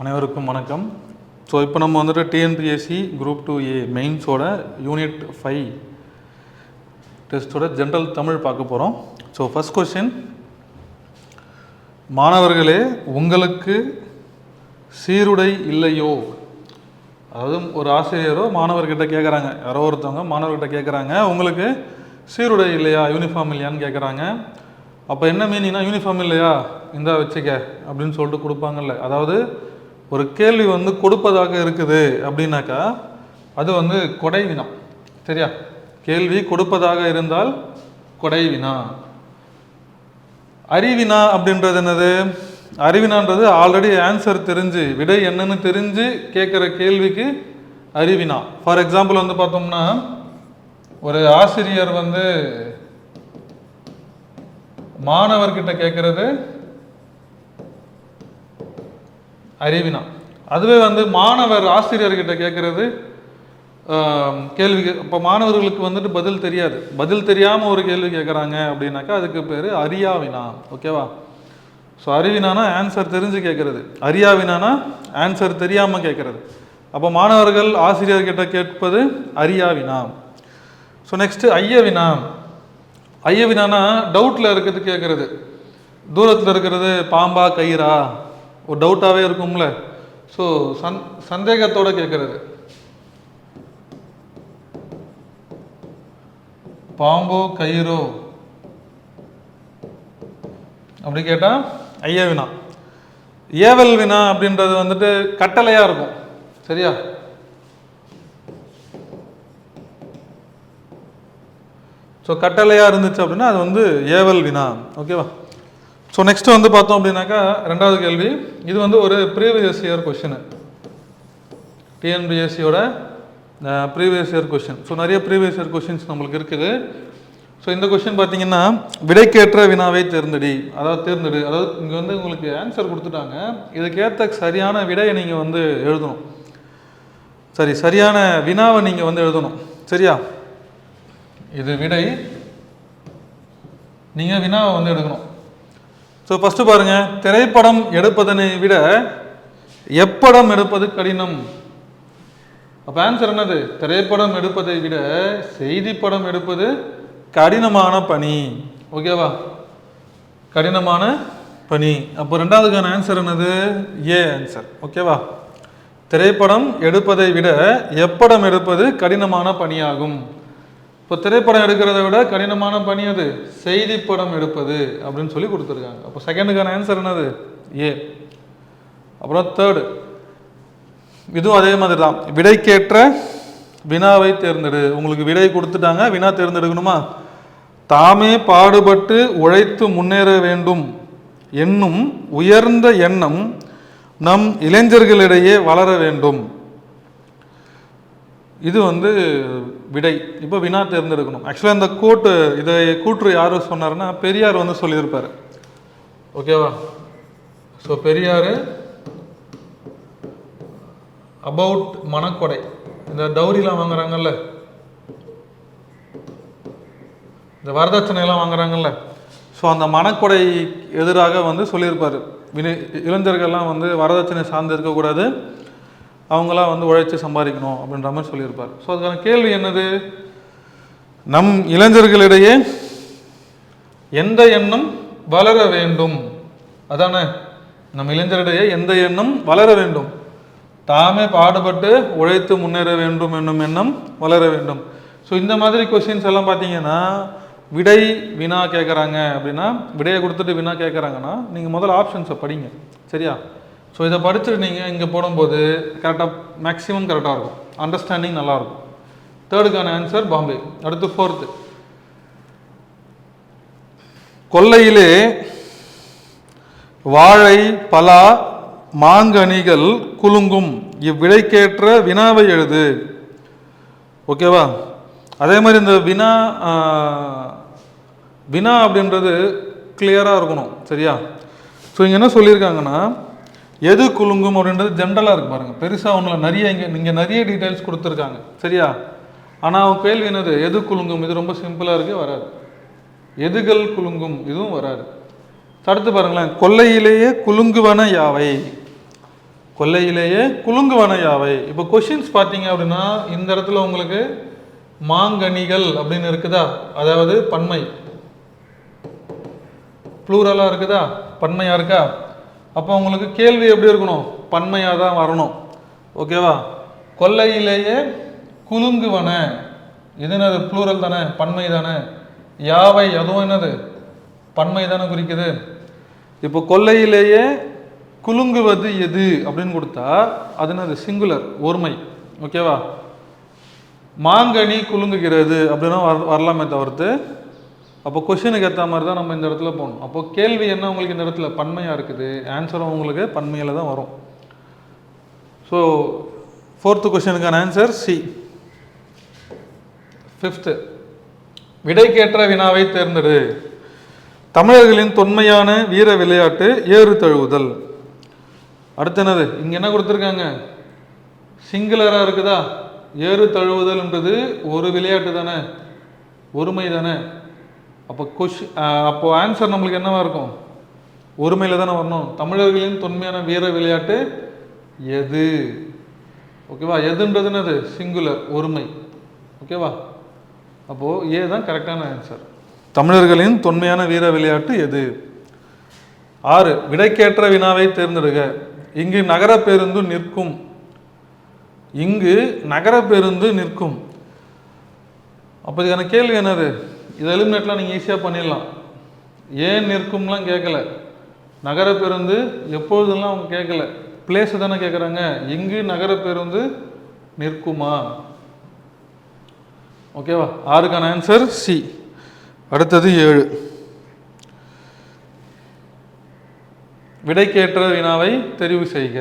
அனைவருக்கும் வணக்கம். ஸோ இப்போ நம்ம வந்துட்டு டிஎன்பிஎஸ்சி குரூப் 2A மெயின்ஸோட யூனிட் 5 டெஸ்ட்டோட ஜென்ரல் தமிழ் பார்க்க போகிறோம். ஸோ ஃபஸ்ட் கொஸ்டின், மாணவர்களே உங்களுக்கு சீருடை இல்லையோ? அதாவது ஒரு ஆசிரியரோ மாணவர்கிட்ட கேட்குறாங்க, யாரோ ஒருத்தவங்க மாணவர்கிட்ட கேட்குறாங்க, உங்களுக்கு சீருடை இல்லையா, யூனிஃபார்ம் இல்லையான்னு கேட்குறாங்க. அப்போ என்ன மீனிங்னா, யூனிஃபார்ம் இல்லையா, இந்த வச்சுக்க அப்படின்னு சொல்லிட்டு கொடுப்பாங்கல்ல. அதாவது ஒரு கேள்வி வந்து கொடுப்பதாக இருக்குது அப்படின்னாக்கா அது வந்து கொடை வினா. சரியா? கேள்வி கொடுப்பதாக இருந்தால் கொடை வினா. அறிவினா அப்படின்றது என்னது? அறிவினான்றது ஆல்ரெடி ஆன்சர் தெரிஞ்சு, விடை என்னன்னு தெரிஞ்சு கேட்குற கேள்விக்கு அறிவினா. ஃபார் எக்ஸாம்பிள் வந்து பார்த்தோம்னா, ஒரு ஆசிரியர் வந்து மாணவர்கிட்ட கேட்கறது அறிவினா. அதுவே வந்து மாணவர் ஆசிரியர்கிட்ட கேட்கறது கேள்வி. இப்போ மாணவர்களுக்கு வந்துட்டு பதில் தெரியாது, பதில் தெரியாமல் ஒரு கேள்வி கேட்குறாங்க அப்படின்னாக்கா அதுக்கு பேர் அறியாவினா. ஓகேவா? ஸோ அறிவினானா ஆன்சர் தெரிஞ்சு கேட்கறது, அறியாவினானா ஆன்சர் தெரியாமல் கேட்கறது. அப்போ மாணவர்கள் ஆசிரியர்கிட்ட கேட்பது அறியாவினா. So next ஐயவினா. ஐயவினானா டவுட்டில் இருக்கிறது கேட்குறது. தூரத்தில் இருக்கிறது பாம்பா கயிறா, ஒரு டவுட்டாகவே இருக்கும்ல. ஸோ சந்தேகத்தோடு கேட்குறது. பாம்போ கயிறோ அப்படி கேட்டால் ஐய வினா. ஏவல் வினா அப்படின்றது வந்துட்டு கட்டளையாக இருக்கும். சரியா? ஸோ கட்டளையாக இருந்துச்சு அப்படின்னா அது வந்து ஏவல் வினா. ஓகேவா? ஸோ நெக்ஸ்ட் வந்து பார்த்தோம் அப்படின்னாக்கா ரெண்டாவது கேள்வி. இது வந்து ஒரு ப்ரீவியஸ் இயர் கொஷின், டிஎன்பிஎஸ்சியோட ப்ரீவியஸ் இயர் கொஷின். ஸோ நிறைய ப்ரீவியஸ் இயர் கொஷின்ஸ் நம்மளுக்கு இருக்குது. ஸோ இந்த கொஷின் பார்த்தீங்கன்னா, விடைக்கேற்ற வினாவை தேர்ந்தெடு. அதாவது இங்கே வந்து உங்களுக்கு ஆன்சர் கொடுத்துட்டாங்க, இதுக்கேற்ற சரியான விடையை நீங்கள் வந்து எழுதணும். சரியான வினாவை நீங்கள் வந்து எழுதணும். சரியா? இது விடை, நீங்கள் வினாவை வந்து எடுக்கணும். ஸோ ஃபஸ்ட்டு பாருங்கள், திரைப்படம் எடுப்பதனை விட எப்படம் எடுப்பது கடினம். அப்போ ஆன்சர் என்னது? திரைப்படம் எடுப்பதை விட செய்தி படம் எடுப்பது கடினமான பணி. ஓகேவா? கடினமான பணி. அப்போ ரெண்டாவதுக்கான ஆன்சர் என்னது? A answer. ஓகேவா? திரைப்படம் எடுப்பதை விட எப்படம் எடுப்பது கடினமான பணியாகும். இப்போ திரைப்படம் எடுக்கிறத விட கடினமான பணி அது செய்தி படம் எடுப்பது அப்படின்னு சொல்லி கொடுத்துருக்காங்க. அப்போ செகண்டுக்கான ஆன்சர் என்னது? ஏ. அப்புறம் தேர்டு, இதுவும் அதே மாதிரி தான், விடைக்கேற்ற வினாவை தேர்ந்தெடு. உங்களுக்கு விடை கொடுத்துட்டாங்க, வினா தேர்ந்தெடுக்கணுமா? தாமே பாடுபட்டு உழைத்து முன்னேற வேண்டும் என்னும் உயர்ந்த எண்ணம் நம் இளைஞர்களிடையே வளர வேண்டும். இது வந்து விடை. இப்போ வினா தேர்ந்தெடுக்கணும். ஆக்சுவலாக இந்த இதை கூற்று யார் சொன்னார்னா பெரியார் வந்து சொல்லியிருப்பார். ஓகேவா? ஸோ பெரியார் அபவுட் மனக்கொடை, இந்த டௌரிலாம் வாங்குறாங்கல்ல, இந்த வரதட்சணையெல்லாம் வாங்குறாங்கல்ல, ஸோ அந்த மனக்கொடை எதிராக வந்து சொல்லியிருப்பார். இளைஞர்கள்லாம் வந்து வரதட்சணை சார்ந்து இருக்கக்கூடாது, அவங்களாம் வந்து உழைச்சி சம்பாதிக்கணும் அப்படின்ற மாதிரி சொல்லியிருப்பார். ஸோ அதுக்கான கேள்வி என்னது? நம் இளைஞர்களிடையே எந்த எண்ணம் வளர வேண்டும்? அதானே, நம் இளைஞரிடையே எந்த எண்ணம் வளர வேண்டும்? தாமே பாடுபட்டு உழைத்து முன்னேற வேண்டும் என்னும் எண்ணம் வளர வேண்டும். ஸோ இந்த மாதிரி கொஸ்டின்ஸ் எல்லாம் பார்த்தீங்கன்னா, விடை வினா கேட்குறாங்க அப்படின்னா, விடையை கொடுத்துட்டு வினா கேட்குறாங்கன்னா நீங்கள் முதல்ல ஆப்ஷன்ஸை படிங்க. சரியா? ஸோ இதை படிச்சுட்டு நீங்கள் இங்கே போடும்போது கரெக்டாக மேக்ஸிமம் கரெக்டாக இருக்கும், அண்டர்ஸ்டாண்டிங் நல்லாயிருக்கும். தேர்டுக்கான ஆன்சர் பாம்பே. அடுத்து ஃபோர்த்து, கொல்லையிலே வாழை பலா மாங்கனிகள் குலுங்கும், இவ்விடைக்கேற்ற வினாவை எழுது. ஓகேவா? அதே மாதிரி இந்த வினா அப்படின்றது கிளியராக இருக்கணும். சரியா? ஸோ இங்கே என்ன சொல்லியிருக்காங்கன்னா, எது குலுங்கும் அப்படின்றது ஜென்ரலாக இருக்கு பாருங்கள், பெருசாக ஒன்றும் இங்கே நிறைய டீட்டெயில்ஸ் கொடுத்துருக்காங்க. சரியா? ஆனால் அவன் கேள்வி என்னது? எது குலுங்கும். இது ரொம்ப சிம்பிளாக இருக்கு, வராது. எதுகள் குலுங்கும், இதுவும் வராது. அடுத்து பாருங்களேன், கொல்லையிலேயே குலுங்குவன யாவை. கொல்லையிலேயே குலுங்குவன யாவை. இப்போ கொஷின்ஸ் பார்த்தீங்க அப்படின்னா இந்த இடத்துல உங்களுக்கு மாங்கனிகள் அப்படின்னு இருக்குதா, அதாவது பன்மை ப்ளூரலாக இருக்குதா, பன்மையாக இருக்கா. அப்போ உங்களுக்கு கேள்வி எப்படி இருக்கணும், பன்மையாக தான் வரணும். ஓகேவா. கொல்லையிலேயே குலுங்குவன இது என்னது, ப்ளூரல் தானே, பன்மை தானே. யாவை அதுவும் என்னது, பன்மை தானே குறிக்குது. இப்போ கொல்லையிலேயே குலுங்குவது எது அப்படின்னு கொடுத்தா அது என்னது, சிங்குலர், ஒருமை. ஓகேவா. மாங்கனி குலுங்குகிறது அப்படின்னா வரலாமே தவிர்த்து, அப்போ கொஷினுக்கு ஏற்ற மாதிரி தான் நம்ம இந்த இடத்துல போகணும். அப்போ கேள்வி என்ன உங்களுக்கு இந்த இடத்துல பன்மையாக இருக்குது, ஆன்சரும் உங்களுக்கு பன்மையில் தான் வரும். ஸோ 4th கொஷனுக்கான ஆன்சர் சி. 5th, விடைக்கேற்ற வினாவை தேர்ந்தெடு. தமிழர்களின் தொன்மையான வீர விளையாட்டு ஏறு தழுவுதல். அடுத்து என்னது, இங்கே என்ன கொடுத்துருக்காங்க, சிங்குலராக இருக்குதா. ஏறு தழுவுதல் என்றது ஒரு விளையாட்டு தானே, ஒருமை தானே. அப்போ ஆன்சர் நம்மளுக்கு என்னவா இருக்கும், ஒருமையில் தானே வரணும். தமிழர்களின் தொன்மையான வீர விளையாட்டு எது. ஓகேவா. எதுன்றது என்னது, சிங்குலர், ஒருமை. ஓகேவா. அப்போது ஏ தான் கரெக்டான ஆன்சர். தமிழர்களின் தொன்மையான வீர விளையாட்டு எது. 6, விடைக்கேற்ற வினாவை தேர்ந்தெடுக. இங்கு நகர பேருந்து நிற்கும். இங்கு நகர பேருந்து நிற்கும். அப்போ இதுக்கான கேள்வி என்னது, இதை எலிமினேட்லாம் நீங்கள் ஈஸியாக பண்ணிடலாம். ஏன் நிற்கும்லாம் கேட்கல, நகர பேருந்து எப்பொழுதுலாம் அவங்க கேட்கல, பிளேஸ் தானே கேட்குறாங்க. இங்கு நகர பேருந்து நிற்குமா. ஓகேவா. 6க்கான ஆன்சர் சி. அடுத்தது 7, விடைக்கேற்ற வினாவை தெரிவு செய்க.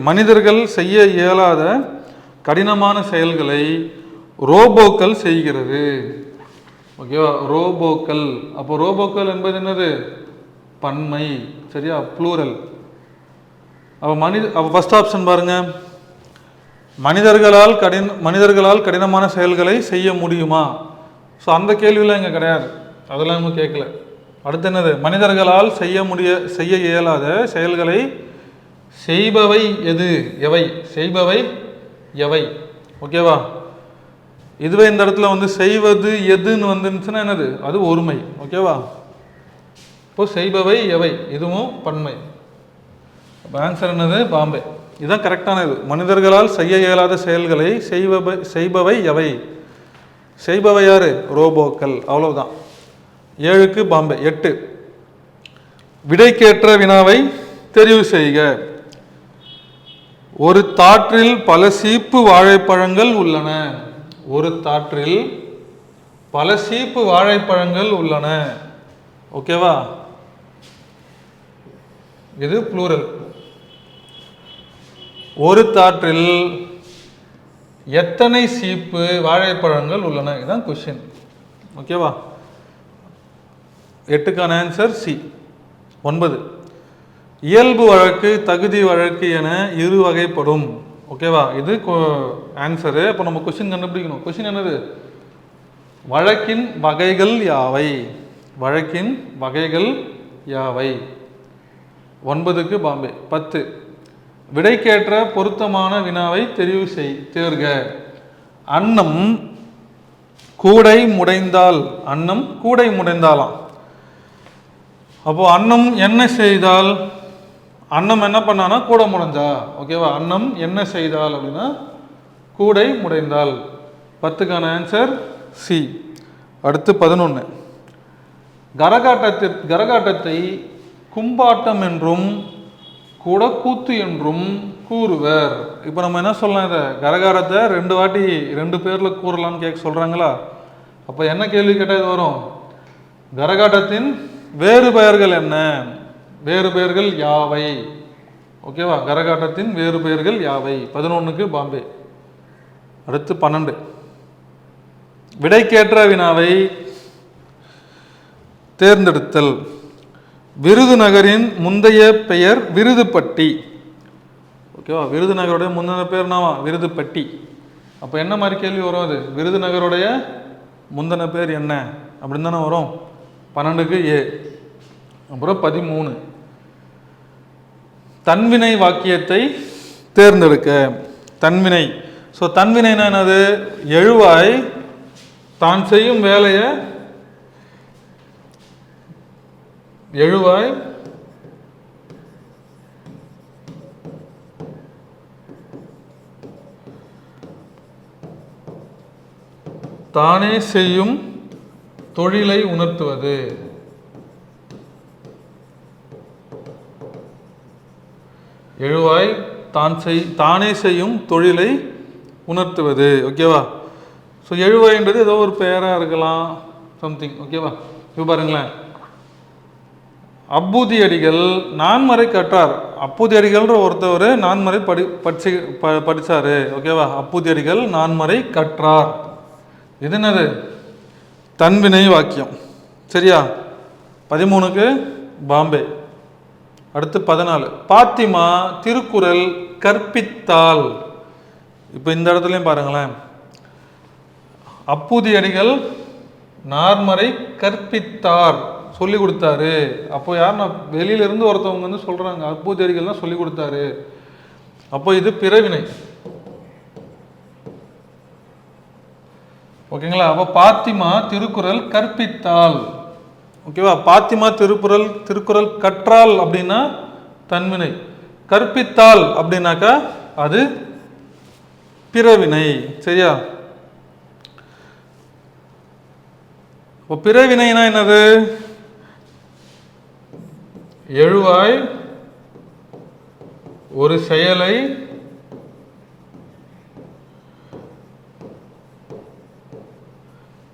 மனிதர்கள் செய்ய இயலாத கடினமான செயல்களை ரோபோக்கள் செய்கிறது. ஓகேவா. ரோபோக்கள். அப்போ ரோபோக்கள் என்பது என்னது, பன்மை. சரியா, ப்ளூரல். அப்போ ஃபர்ஸ்ட் ஆப்ஷன் பாருங்க, மனிதர்களால் கடினமான செயல்களை செய்ய முடியுமா. ஸோ அந்த கேள்வியெலாம் இங்கே கிடையாது, அதெல்லாம் இன்னும் கேட்கல. அடுத்து என்னது, மனிதர்களால் செய்ய இயலாத செயல்களை செய்பவை எது, எவை, செய்பவை எவை. ஓகேவா. இதுவே இந்த இடத்துல வந்து செய்வது எதுன்னு வந்துருந்துச்சுன்னா என்னது, அது ஒருமை. ஓகேவா. இப்போ செய்பவை எவை, இதுவும் பன்மை. அப்போ ஆன்சர் என்னது, பாம்பே. இதுதான் கரெக்டான இது. மனிதர்களால் செய்ய இயலாத செயல்களை செய்பவை எவை. செய்பவை யாரு, ரோபோக்கள். அவ்வளவுதான். 7க்கு பாம்பே. 8, விடைக்கேற்ற வினாவை தெரிவு செய்க. ஒரு தாற்றில் பல சீப்பு வாழைப்பழங்கள் உள்ளன. ஒரு தாற்றில் பல சீப்பு வாழைப்பழங்கள் உள்ளன. ஓகேவா. இது ப்ளூரல். ஒரு தாற்றில் எத்தனை சீப்பு வாழைப்பழங்கள் உள்ளன, இதுதான் கொஸ்டின். ஓகேவா. 8க்கான ஆன்சர் சி. 9, இயல்பு வழக்கு தகுதி வழக்கு என இரு வகைப்படும். ஓகேவா. இது ஆன்சரு. அப்போ நம்ம கொஸ்டின் கண்டுபிடிக்கணும். கொஸ்டின் என்னது, வழக்கின் வகைகள் யாவை. வழக்கின் வகைகள் யாவை. 9க்கு பாம்பே. 10, விடைக்கேற்ற பொருத்தமான வினாவை தேர்க. அன்னம் கூடை முடைந்தால். அன்னம் கூடை முடைந்தாலாம். அப்போ அன்னம் என்ன செய்தால், அன்னம் என்ன பண்ணானா கூடை முடைஞ்சா. ஓகேவா. அன்னம் என்ன செய்தால் அப்படின்னா கூடை முடைந்தால். 10க்கான ஆன்சர் சி. அடுத்து 11, கரகாட்டத்தை கும்பாட்டம் என்றும் குடக்கூத்து என்றும் கூறுவர். இப்போ நம்ம என்ன சொல்லலாம், இதை கரகாட்டத்தை 2 வாட்டி 2 பேரில் கூறலான்னு கேட்க சொல்கிறாங்களா. அப்போ என்ன கேள்வி கேட்டால் இது வரும், கரகாட்டத்தின் வேறு பெயர்கள் என்ன, வேறு பெயர்கள் யாவை. ஓகேவா. கரகாட்டத்தின் வேறு பெயர்கள் யாவை. 11க்கு பாம்பே. அடுத்து 12, விடைக்கேற்ற வினாவை தேர்ந்தெடுத்தல். விருதுநகரின் முந்தைய பெயர் விருதுப்பட்டி. ஓகேவா, விருதுநகருடைய முந்தைய பேர் நாவா விருதுப்பட்டி. அப்போ என்ன மாதிரி கேள்வி வரும்? அது விருதுநகருடைய முந்தின பேர் என்ன அப்படின்னு தானே வரும். 12க்கு A. அப்புறம் 13 தன்வினை வாக்கியத்தை தேர்ந்தெடுக்க. தன்வினை. ஸோ தன்வினைனா என்னது? எழுவாய் தான் செய்யும் வேலையை எழுவாய் தானே செய்யும் தொழிலை உணர்த்துவது. எழுவாய் தானே செய்யும் தொழிலை உணர்த்துவது. ஓகேவா. ஸோ எழுவாய்ன்றது ஏதோ ஒரு பெயராக இருக்கலாம், சம்திங். ஓகேவா. இப்போ பாருங்களேன், அப்பூதியடிகள் நான்மறை கற்றார். அப்பூதியடிகள்ன்ற ஒருத்தவர் நான்மறை படிச்சாரு. ஓகேவா. அப்பூதியடிகள் நான்மறை கற்றார். இது என்னது? தன்வினை வாக்கியம். சரியா. 13க்கு பாம்பே. அடுத்து 14 பாத்திமா திருக்குறள் கற்பித்தாள். இப்போ இந்த இடத்துலையும் பாருங்களேன், அப்பூதியடிகள் நான்மறை கற்பித்தார், சொல்லி கொடுத்தாரு. அப்போ யாருன்னா வெளியிலிருந்து ஒருத்தவங்க வந்து சொல்றாங்க அப்பூதியடிகள் தான் சொல்லி கொடுத்தாரு. அப்போ இது பிறவினை. ஓகேங்களா. அப்போ பாத்திமா திருக்குறள் கற்பித்தாள். ஓகேவா. பாத்திமா திருக்குறள் கற்றாள் அப்படின்னா தன்வினை. கற்பித்தாள் அப்படின்னாக்கா அது பிறவினை. சரியா. இப்போ பிறவினைனா என்னது? எழுவாய் ஒரு செயலை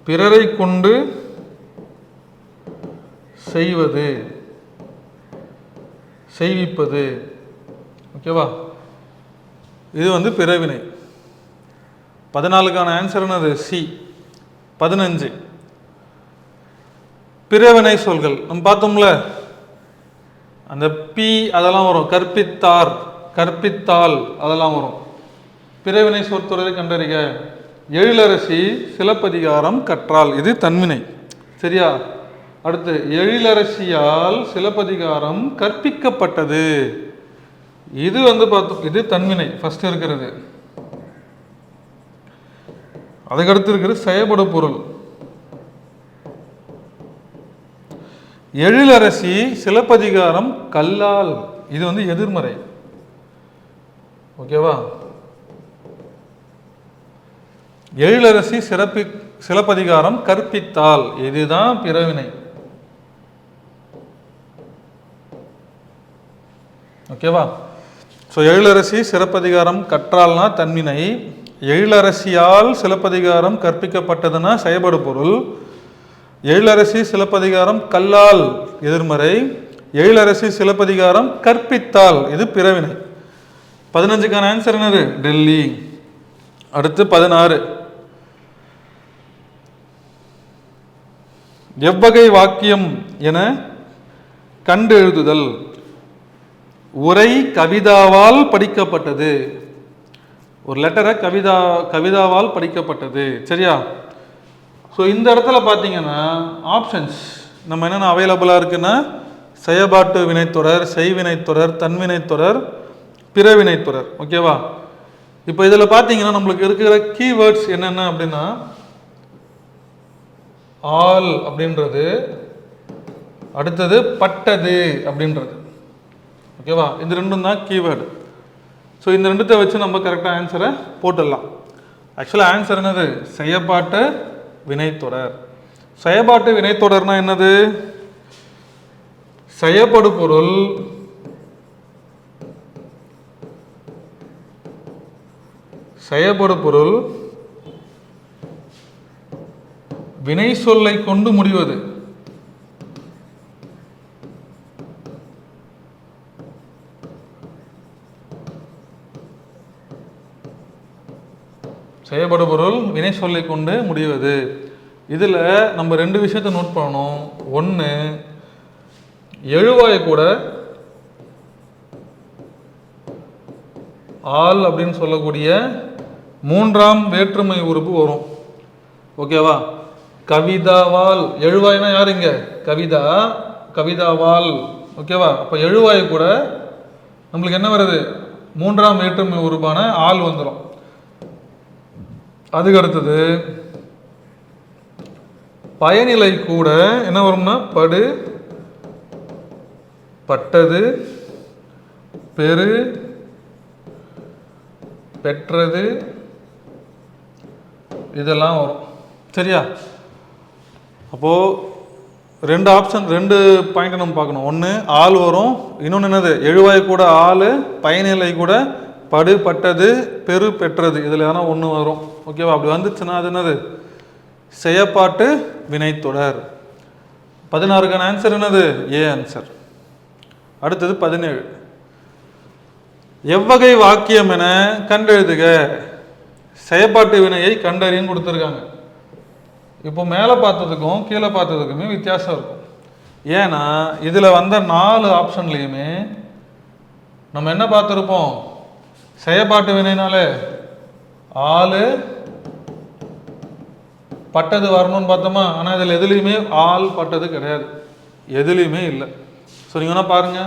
பிறரை கொண்டு செய்வது, செய்விப்பது. ஓகேவா. இது வந்து பிறவினை. 14க்கான ஆன்சர் என்னது? சி. 15 பிறவினை சொல்கள். நம்ம பார்த்தோம்ல, அந்த பி அதெல்லாம் வரும். கற்பித்தார், கற்பித்தாள் அதெல்லாம் வரும். பிறவினை சொற்தொடரை கண்டறிக. எழிலரசி சிலப்பதிகாரம் கற்றாள். இது தன்வினை. சரியா. அடுத்து எழிலரசியால் சிலப்பதிகாரம் கற்பிக்கப்பட்டது. இது வந்து பார்த்தோம், இது தன்வினை ஃபர்ஸ்ட் இருக்கிறது. அதுக்கடுத்து இருக்கிறது செயல்படு பொருள். எழிலரசி சிலப்பதிகாரம் கல்லால். இது வந்து எதிர்மறை. ஓகேவா. எழிலரசி சிலப்பதிகாரம் கற்பித்தால். இதுதான் பிறவினை. ஓகேவா. ஸோ எழிலரசி சிலப்பதிகாரம் கற்றால்னா தன்வினை. எழிலரசியால் சிலப்பதிகாரம் கற்பிக்கப்பட்டதுன்னா செயல்படு பொருள். எழிலரசி சிலப்பதிகாரம் கல்லால் எதிர்மறை. எழிலரசி சிலப்பதிகாரம் கற்பித்தால் இது பிறவினை. 15க்கான ஆன்சர் என்னது? டெல்லி. அடுத்து 16 எவ்வகை வாக்கியம் என கண்டு எழுதுதல். உரை கவிதாவால் படிக்கப்பட்டது. ஒரு லெட்டரை கவிதாவால் படிக்கப்பட்டது. சரியா. ஸோ இந்த இடத்துல பார்த்தீங்கன்னா ஆப்ஷன்ஸ் நம்ம என்னென்ன அவைலபிளாக இருக்குன்னா செயற்பாட்டு வினைத்தொடர், செய்வினைத்தொடர், தன்வினைத்தொடர், பிறவினைத்தொடர். ஓகேவா. இப்போ இதில் பார்த்தீங்கன்னா நம்மளுக்கு இருக்கிற கீவேர்ட்ஸ் என்னென்ன அப்படின்னா ஆல் அப்படின்றது, அடுத்தது பட்டது அப்படின்றது. ஓகேவா. இந்த ரெண்டும் தான் கீவேர்டு. ஸோ இந்த ரெண்டுத்தை வச்சு நம்ம கரெக்டாக ஆன்சரை போட்டுடலாம். ஆக்சுவலாக ஆன்சர் என்னது? செயற்பாட்டு வினைத்தொடர். செயற்பாட்டு வினைத்தொடர்னா என்னது? செயற்படு பொருள் வினை சொல்லை கொண்டு முடிவது. செயற்படு பொருள் வினை சொல்லை கொண்டு முடிவது. இதில் நம்ம ரெண்டு விஷயத்தை நோட் பண்ணணும். ஒன்று, எழுவாய் கூட ஆல் அப்படின்னு சொல்லக்கூடிய மூன்றாம் வேற்றுமை உறுப்பு வரும். ஓகேவா? கவிதாவால், எழுவாய்னா யாருங்க? கவிதா, கவிதாவால். ஓகேவா? அப்போ எழுவாய் கூட நம்மளுக்கு என்ன வருது? மூன்றாம் வேற்றுமை உறுப்பான ஆள் வந்துடும். அதுக்கு அடுத்தது பயனிலை கூட என்ன வரும்னா படு, பட்டது, பெரு, பெற்றது, இதெல்லாம் வரும். சரியா? அப்போ ரெண்டு ஆப்ஷன், ரெண்டு பாயிண்ட் நம்ம பார்க்கணும். ஒன்று ஆள் வரும், இன்னொன்று என்னது? எழுவாய் கூட ஆள், பயனிலை கூட படு, பட்டது, பெரு, பெற்றது, இதில் எதனா ஒன்று வரும். ஓகேவா? அப்படி வந்துச்சுன்னா அது என்னது? செயப்பாட்டு வினைத்தொடர். 16க்கான ஆன்சர் என்னது? A answer. அடுத்தது 17. எவ்வகை வாக்கியம் என கண்டெழுதுக. செயப்பாட்டு வினையை கண்டறியும் கொடுத்துருக்காங்க. இப்போ மேலே பார்த்ததுக்கும் கீழே பார்த்ததுக்குமே வித்தியாசம் இருக்கும். ஏன்னா இதில் வந்த 4 ஆப்ஷன்லையுமே நம்ம என்ன பார்த்துருப்போம்? செயப்பாட்டு வினைனாலே ஆள், பட்டது வரணும்னு பார்த்தோமா? ஆனால் இதில் எதுலேயுமே ஆள், பட்டது கிடையாது, எதுலேயுமே இல்லை. ஸோ நீங்கள் பாருங்க,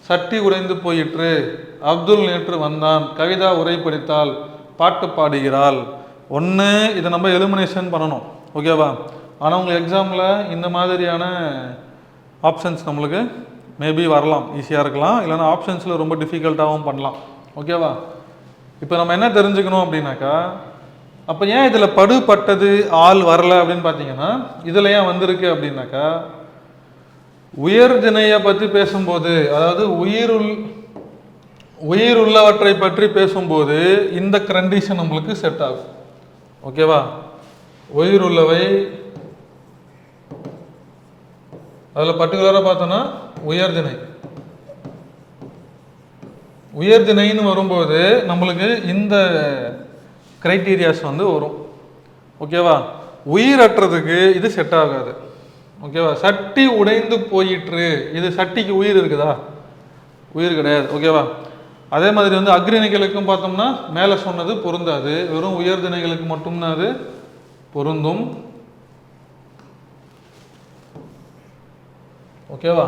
சட்டி உடைந்து போயிற்று, அப்துல் நேற்று வந்தான், கவிதா உரை படித்தாள், பாட்டு பாடுகிறாள். ஒன்று இதை நம்ம எலிமினேஷன் பண்ணணும். ஓகேவா? ஆனால் உங்களுக்கு எக்ஸாமில் இந்த மாதிரியான ஆப்ஷன்ஸ் நம்மளுக்கு மேபி வரலாம், ஈஸியாக இருக்கலாம், இல்லைன்னா ஆப்ஷன்ஸில் ரொம்ப டிஃபிகல்ட்டாகவும் பண்ணலாம். ஓகேவா? இப்போ நம்ம என்ன தெரிஞ்சுக்கணும் அப்படின்னாக்கா, அப்போ ஏன் இதில் படு, பட்டது, ஆள் வரல அப்படின்னு பார்த்தீங்கன்னா, இதில் ஏன் வந்திருக்கு அப்படின்னாக்கா, உயர்திணையை பற்றி பேசும்போது, அதாவது உயிருள்ளவற்றை பற்றி பேசும்போது இந்த கண்டிஷன் நம்மளுக்கு செட் ஆகும். ஓகேவா? உயிருள்ளவை, அதில் பர்டிகுலராக பார்த்தோன்னா உயர்திணை. உயர்திணைன்னு வரும்போது நம்மளுக்கு இந்த கிரைட்டீரியாஸ் வந்து வரும். ஓகேவா? உயிரற்றதுக்கு இது செட் ஆகாது. ஓகேவா? சட்டி உடைந்து போயிற்று, இது சட்டிக்கு உயிர் இருக்குதா? உயிர் கிடையாது. ஓகேவா? அதே மாதிரி வந்து அக்ரிணைகளுக்கும் பார்த்தோம்னா மேலே சொன்னது பொருந்தாது, வெறும் உயர்திணைகளுக்கு மட்டும்தான் அது பொருந்தும். ஓகேவா?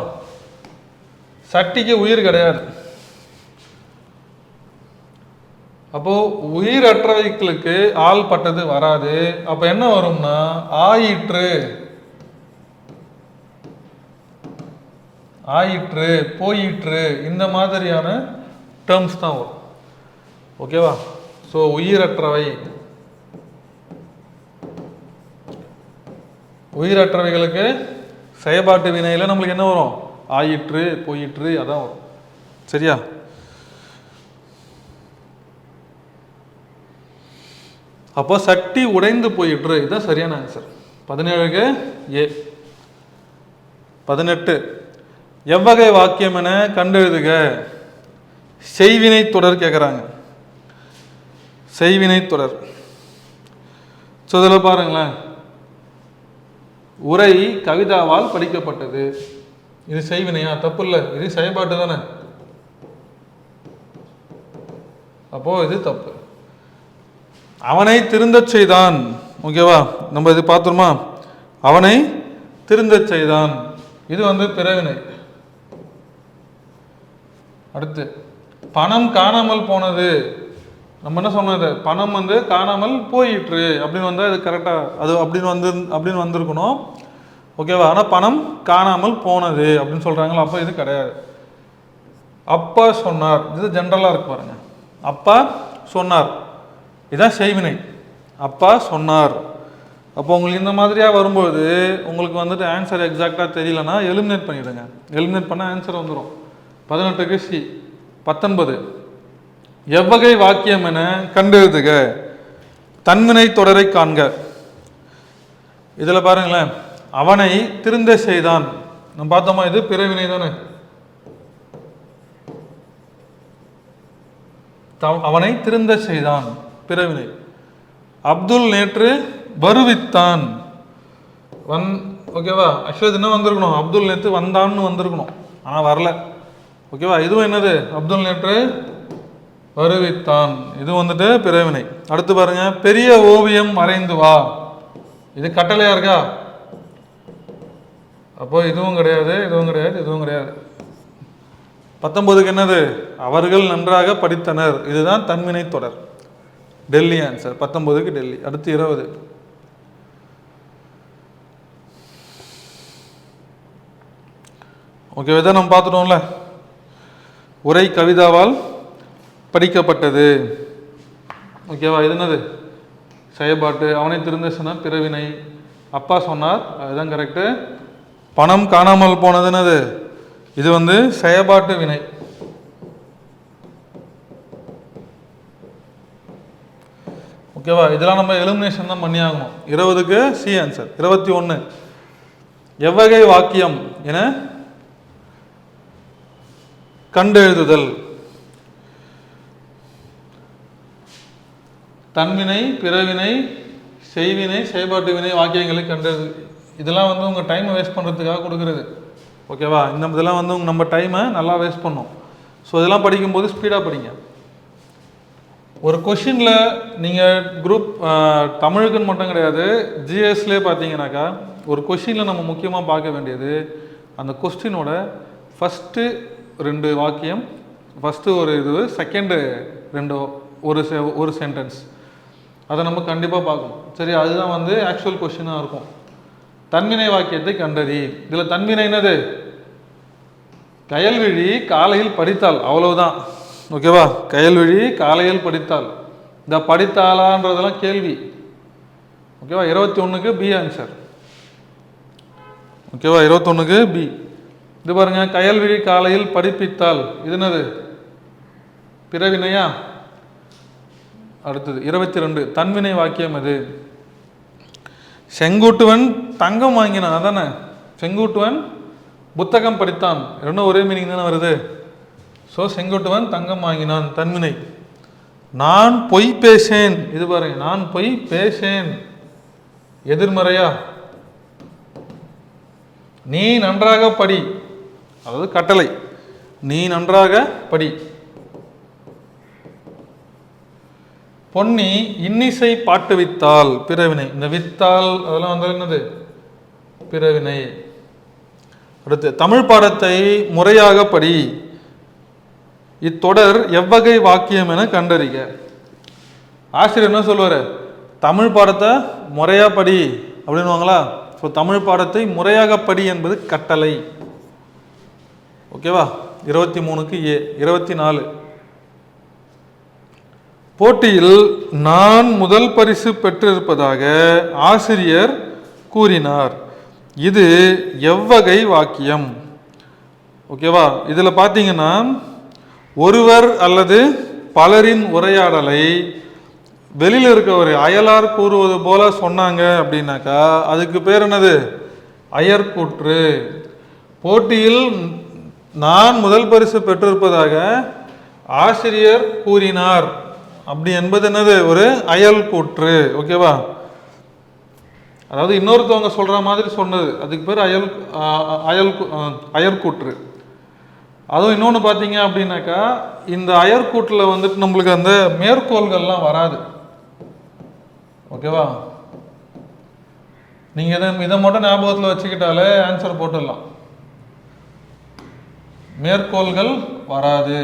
சட்டிக்கு உயிர் கிடையாது. அப்போ உயிரற்றவைகளுக்கு ஆள், பட்டது வராது. அப்ப என்ன வரும்னா ஆயிற்று, ஆயிற்று, போயிற்று, இந்த மாதிரியான டேர்ம்ஸ் தான் வரும். ஓகேவா? ஸோ உயிரற்றவை, உயிரற்றவைகளுக்கு செயற்பாட்டு வினையில் நம்மளுக்கு என்ன வரும்? ஆயிற்று, போயிற்று, அதான் வரும். சரியா? அப்போ சட்டி உடைந்து போயிற்று, இதுதான் சரியான ஆன்சர். 17க்கு ஏ. 18. எவ்வகை வாக்கியம் என கண்டெழுதுக. செய்வினை தொடர் கேட்குறாங்க. செய்வினை தொடர். ஸோ இதில் பாருங்களேன், உரை கவிதாவால் படிக்கப்பட்டது, இது செய்வினையா? தப்பு இல்லை, இது செயல்பாட்டு தானே. அப்போ இது தப்பு. அவனை திருந்தச் செய்தான். ஓகேவா? நம்ம இது பார்த்துருமா? அவனை திருந்தச் செய்தான், இது வந்து பிறவினை. அடுத்து பணம் காணாமல் போனது. நம்ம என்ன சொன்னது? பணம் வந்து காணாமல் போயிற்று அப்படின்னு வந்தால் இது கரெக்டாக அது அப்படின்னு வந்திருக்கணும். ஓகேவா? ஆனால் பணம் காணாமல் போனது அப்படின்னு சொல்கிறாங்களா? அப்போ இது கிடையாது. அப்பா சொன்னார், இது ஜென்ரலாக இருக்கு பாருங்க. அப்பா சொன்னார், இதான் செய்வினை. அப்பா சொன்னார். அப்போ உங்களுக்கு இந்த மாதிரியாக வரும்போது உங்களுக்கு வந்துட்டு ஆன்சர் எக்ஸாக்டாக தெரியலன்னா எலிமினேட் பண்ணிவிடுங்க. எலிமினேட் பண்ணால் ஆன்சர் வந்துடும். 18க்கு சி. 19. எவ்வகை வாக்கியம் என கண்டெழுதுக. தன்வினை தொடரை காண்க. இதில் பாருங்களேன், அவனை திருந்த செய்தான், நம்ம பார்த்தோமா? இது பிறவினை தானே. அவனை திருந்த செய்தான், பிறவினை. அப்துல் நேற்று வருவித்தான், ஓகேவா? ஆக்சுவலாக என்ன வந்திருக்கணும், அப்துல் நேற்று வந்தான்னு வந்திருக்கணும், ஆனால் வரல. ஓகேவா? இதுவும் என்னது, அப்துல் நேற்று வருவித்தான். இது வந்துட்டு பிறவினை. அடுத்து பாருங்க, பெரிய ஓவியம் வரைந்து வா. இது கட்டளையா இருக்கா? அப்போ இதுவும் கிடையாது, இதுவும் கிடையாது, இதுவும் கிடையாது. 19க்கு என்னது, அவர்கள் நன்றாக படித்தனர். இதுதான் தன்வினை தொடர். டெல்லி ஆன்சர். 19க்கு டெல்லி. அடுத்து 20. ஓகே, இதை நம்ம பார்த்துட்டோம்ல. உரை கவிதாவால் படிக்கப்பட்டது. ஓகேவா? இது என்னது, செயல்பாட்டு. அவனை திருந்த சொன்னார், பிறவினை. அப்பா சொன்னார், அதுதான் கரெக்டு. பணம் காணாமல் போனது என்னது, இது வந்து செயல்பாட்டு வினை. ஓகேவா? இதெல்லாம் நம்ம எலிமினேஷன் தான் பண்ணி ஆகணும். 20க்கு சி ஆன்சர். 21, எவ்வகை வாக்கியம் என கண்டெழுதுதல். தன்வினை, பிறவினை, செய்வினை, செயல்பாட்டு வினை வாக்கியங்களை கண்டெழுது. இதெல்லாம் வந்து உங்கள் டைமை வேஸ்ட் பண்ணுறதுக்காக கொடுக்குறது. ஓகேவா? இந்த இதெல்லாம் வந்து நம்ம டைமை நல்லா வேஸ்ட் பண்ணோம். ஸோ இதெல்லாம் படிக்கும்போது ஸ்பீடாக படிங்க. ஒரு கொஷினில் நீங்கள் குரூப் தமிழுக்குன்னு மட்டும் கிடையாது, ஜிஎஸ்லேயே பார்த்தீங்கன்னாக்கா ஒரு கொஷினில் நம்ம முக்கியமாக பார்க்க வேண்டியது அந்த கொஸ்டினோட ஃபஸ்ட்டு 2 வாக்கியம், ஃபஸ்ட்டு ஒரு இது, செகண்டு 2 ஒரு சென்டென்ஸ், அதை நம்ம கண்டிப்பாக பார்க்கணும். சரி, அதுதான் வந்து ஆக்சுவல் கொஷினாக இருக்கும். தன்வினை வாக்கியத்தை கண்டறி. இதில் தன்வினை என்னது, கயல்விழி காலையில் படித்தாள், அவ்வளவுதான். ஓகேவா? கயல்விழி காலையில் படித்தாள். இந்த படித்தாளான்றதெல்லாம் கேள்வி. ஓகேவா? 21க்கு பி ஆன்சர். ஓகேவா? 21க்கு பி. இது பாருங்க, கயல்விழி காலையில் படிப்பித்தாள். இது என்னது, பிறவினையா? அடுத்தது 22, தன்வினை வாக்கியம் எது? செங்குட்டுவன் தங்கம் வாங்கினான், அதானே. செங்குட்டுவன் புத்தகம் படித்தான், ரெண்டும் ஒரே மீனிங் தானே வருது. ஸோ செங்குட்டுவன் தங்கம் வாங்கினான், தன்வினை. நான் பொய் பேசேன். இது பாருங்க, நான் பொய் பேசேன், எதிர்மறையா? நீ நன்றாக படி, அதாவது கட்டளை. நீ நன்றாக படி. பொன்னி இன்னிசை பாட்டு வித்தால், பிறவினை. இந்த வித்தால் அதெல்லாம் வந்து என்னது, பிறவினை. அடுத்து, தமிழ் பாடத்தை முறையாக படி. இத்தொடர் எவ்வகை வாக்கியம் என கண்டறிக. ஆசிரியர் என்ன சொல்லுவார், தமிழ் பாடத்தை முறையாக படி அப்படின்வாங்களா? ஸோ தமிழ் பாடத்தை முறையாக படி என்பது கட்டளை. ஓகேவா? 23க்கு ஏ. 24, போட்டியில் நான் முதல் பரிசு பெற்றிருப்பதாக ஆசிரியர் கூறினார். இது எவ்வகை வாக்கியம்? ஓகேவா? இதில் பார்த்தீங்கன்னா ஒருவர் அல்லது பலரின் உரையாடலை வெளியில் இருக்க ஒரு அயலார் கூறுவது போல சொன்னாங்க அப்படின்னாக்கா அதுக்கு பேர் என்னது, அயர்கூற்று. போட்டியில் நான் முதல் பரிசு பெற்றிருப்பதாக ஆசிரியர் கூறினார் அப்படி என்பது என்னது, ஒரு அயல் கூற்று. ஓகேவா? அதாவது இன்னொருத்தவங்க சொல்ற மாதிரி சொன்னது, அதுக்கு பேர் அயர்கூற்று. அதுவும் இன்னொன்று பார்த்தீங்க அப்படின்னாக்கா இந்த அயர்கூற்றில் வந்துட்டு நம்மளுக்கு அந்த மேற்கோள்கள்லாம் வராது. ஓகேவா? நீங்கள் இதை மட்டும் ஞாபகத்தில் வச்சுக்கிட்டாலே ஆன்சர் போட்டுடலாம். மேற்கோள்கள் வராது.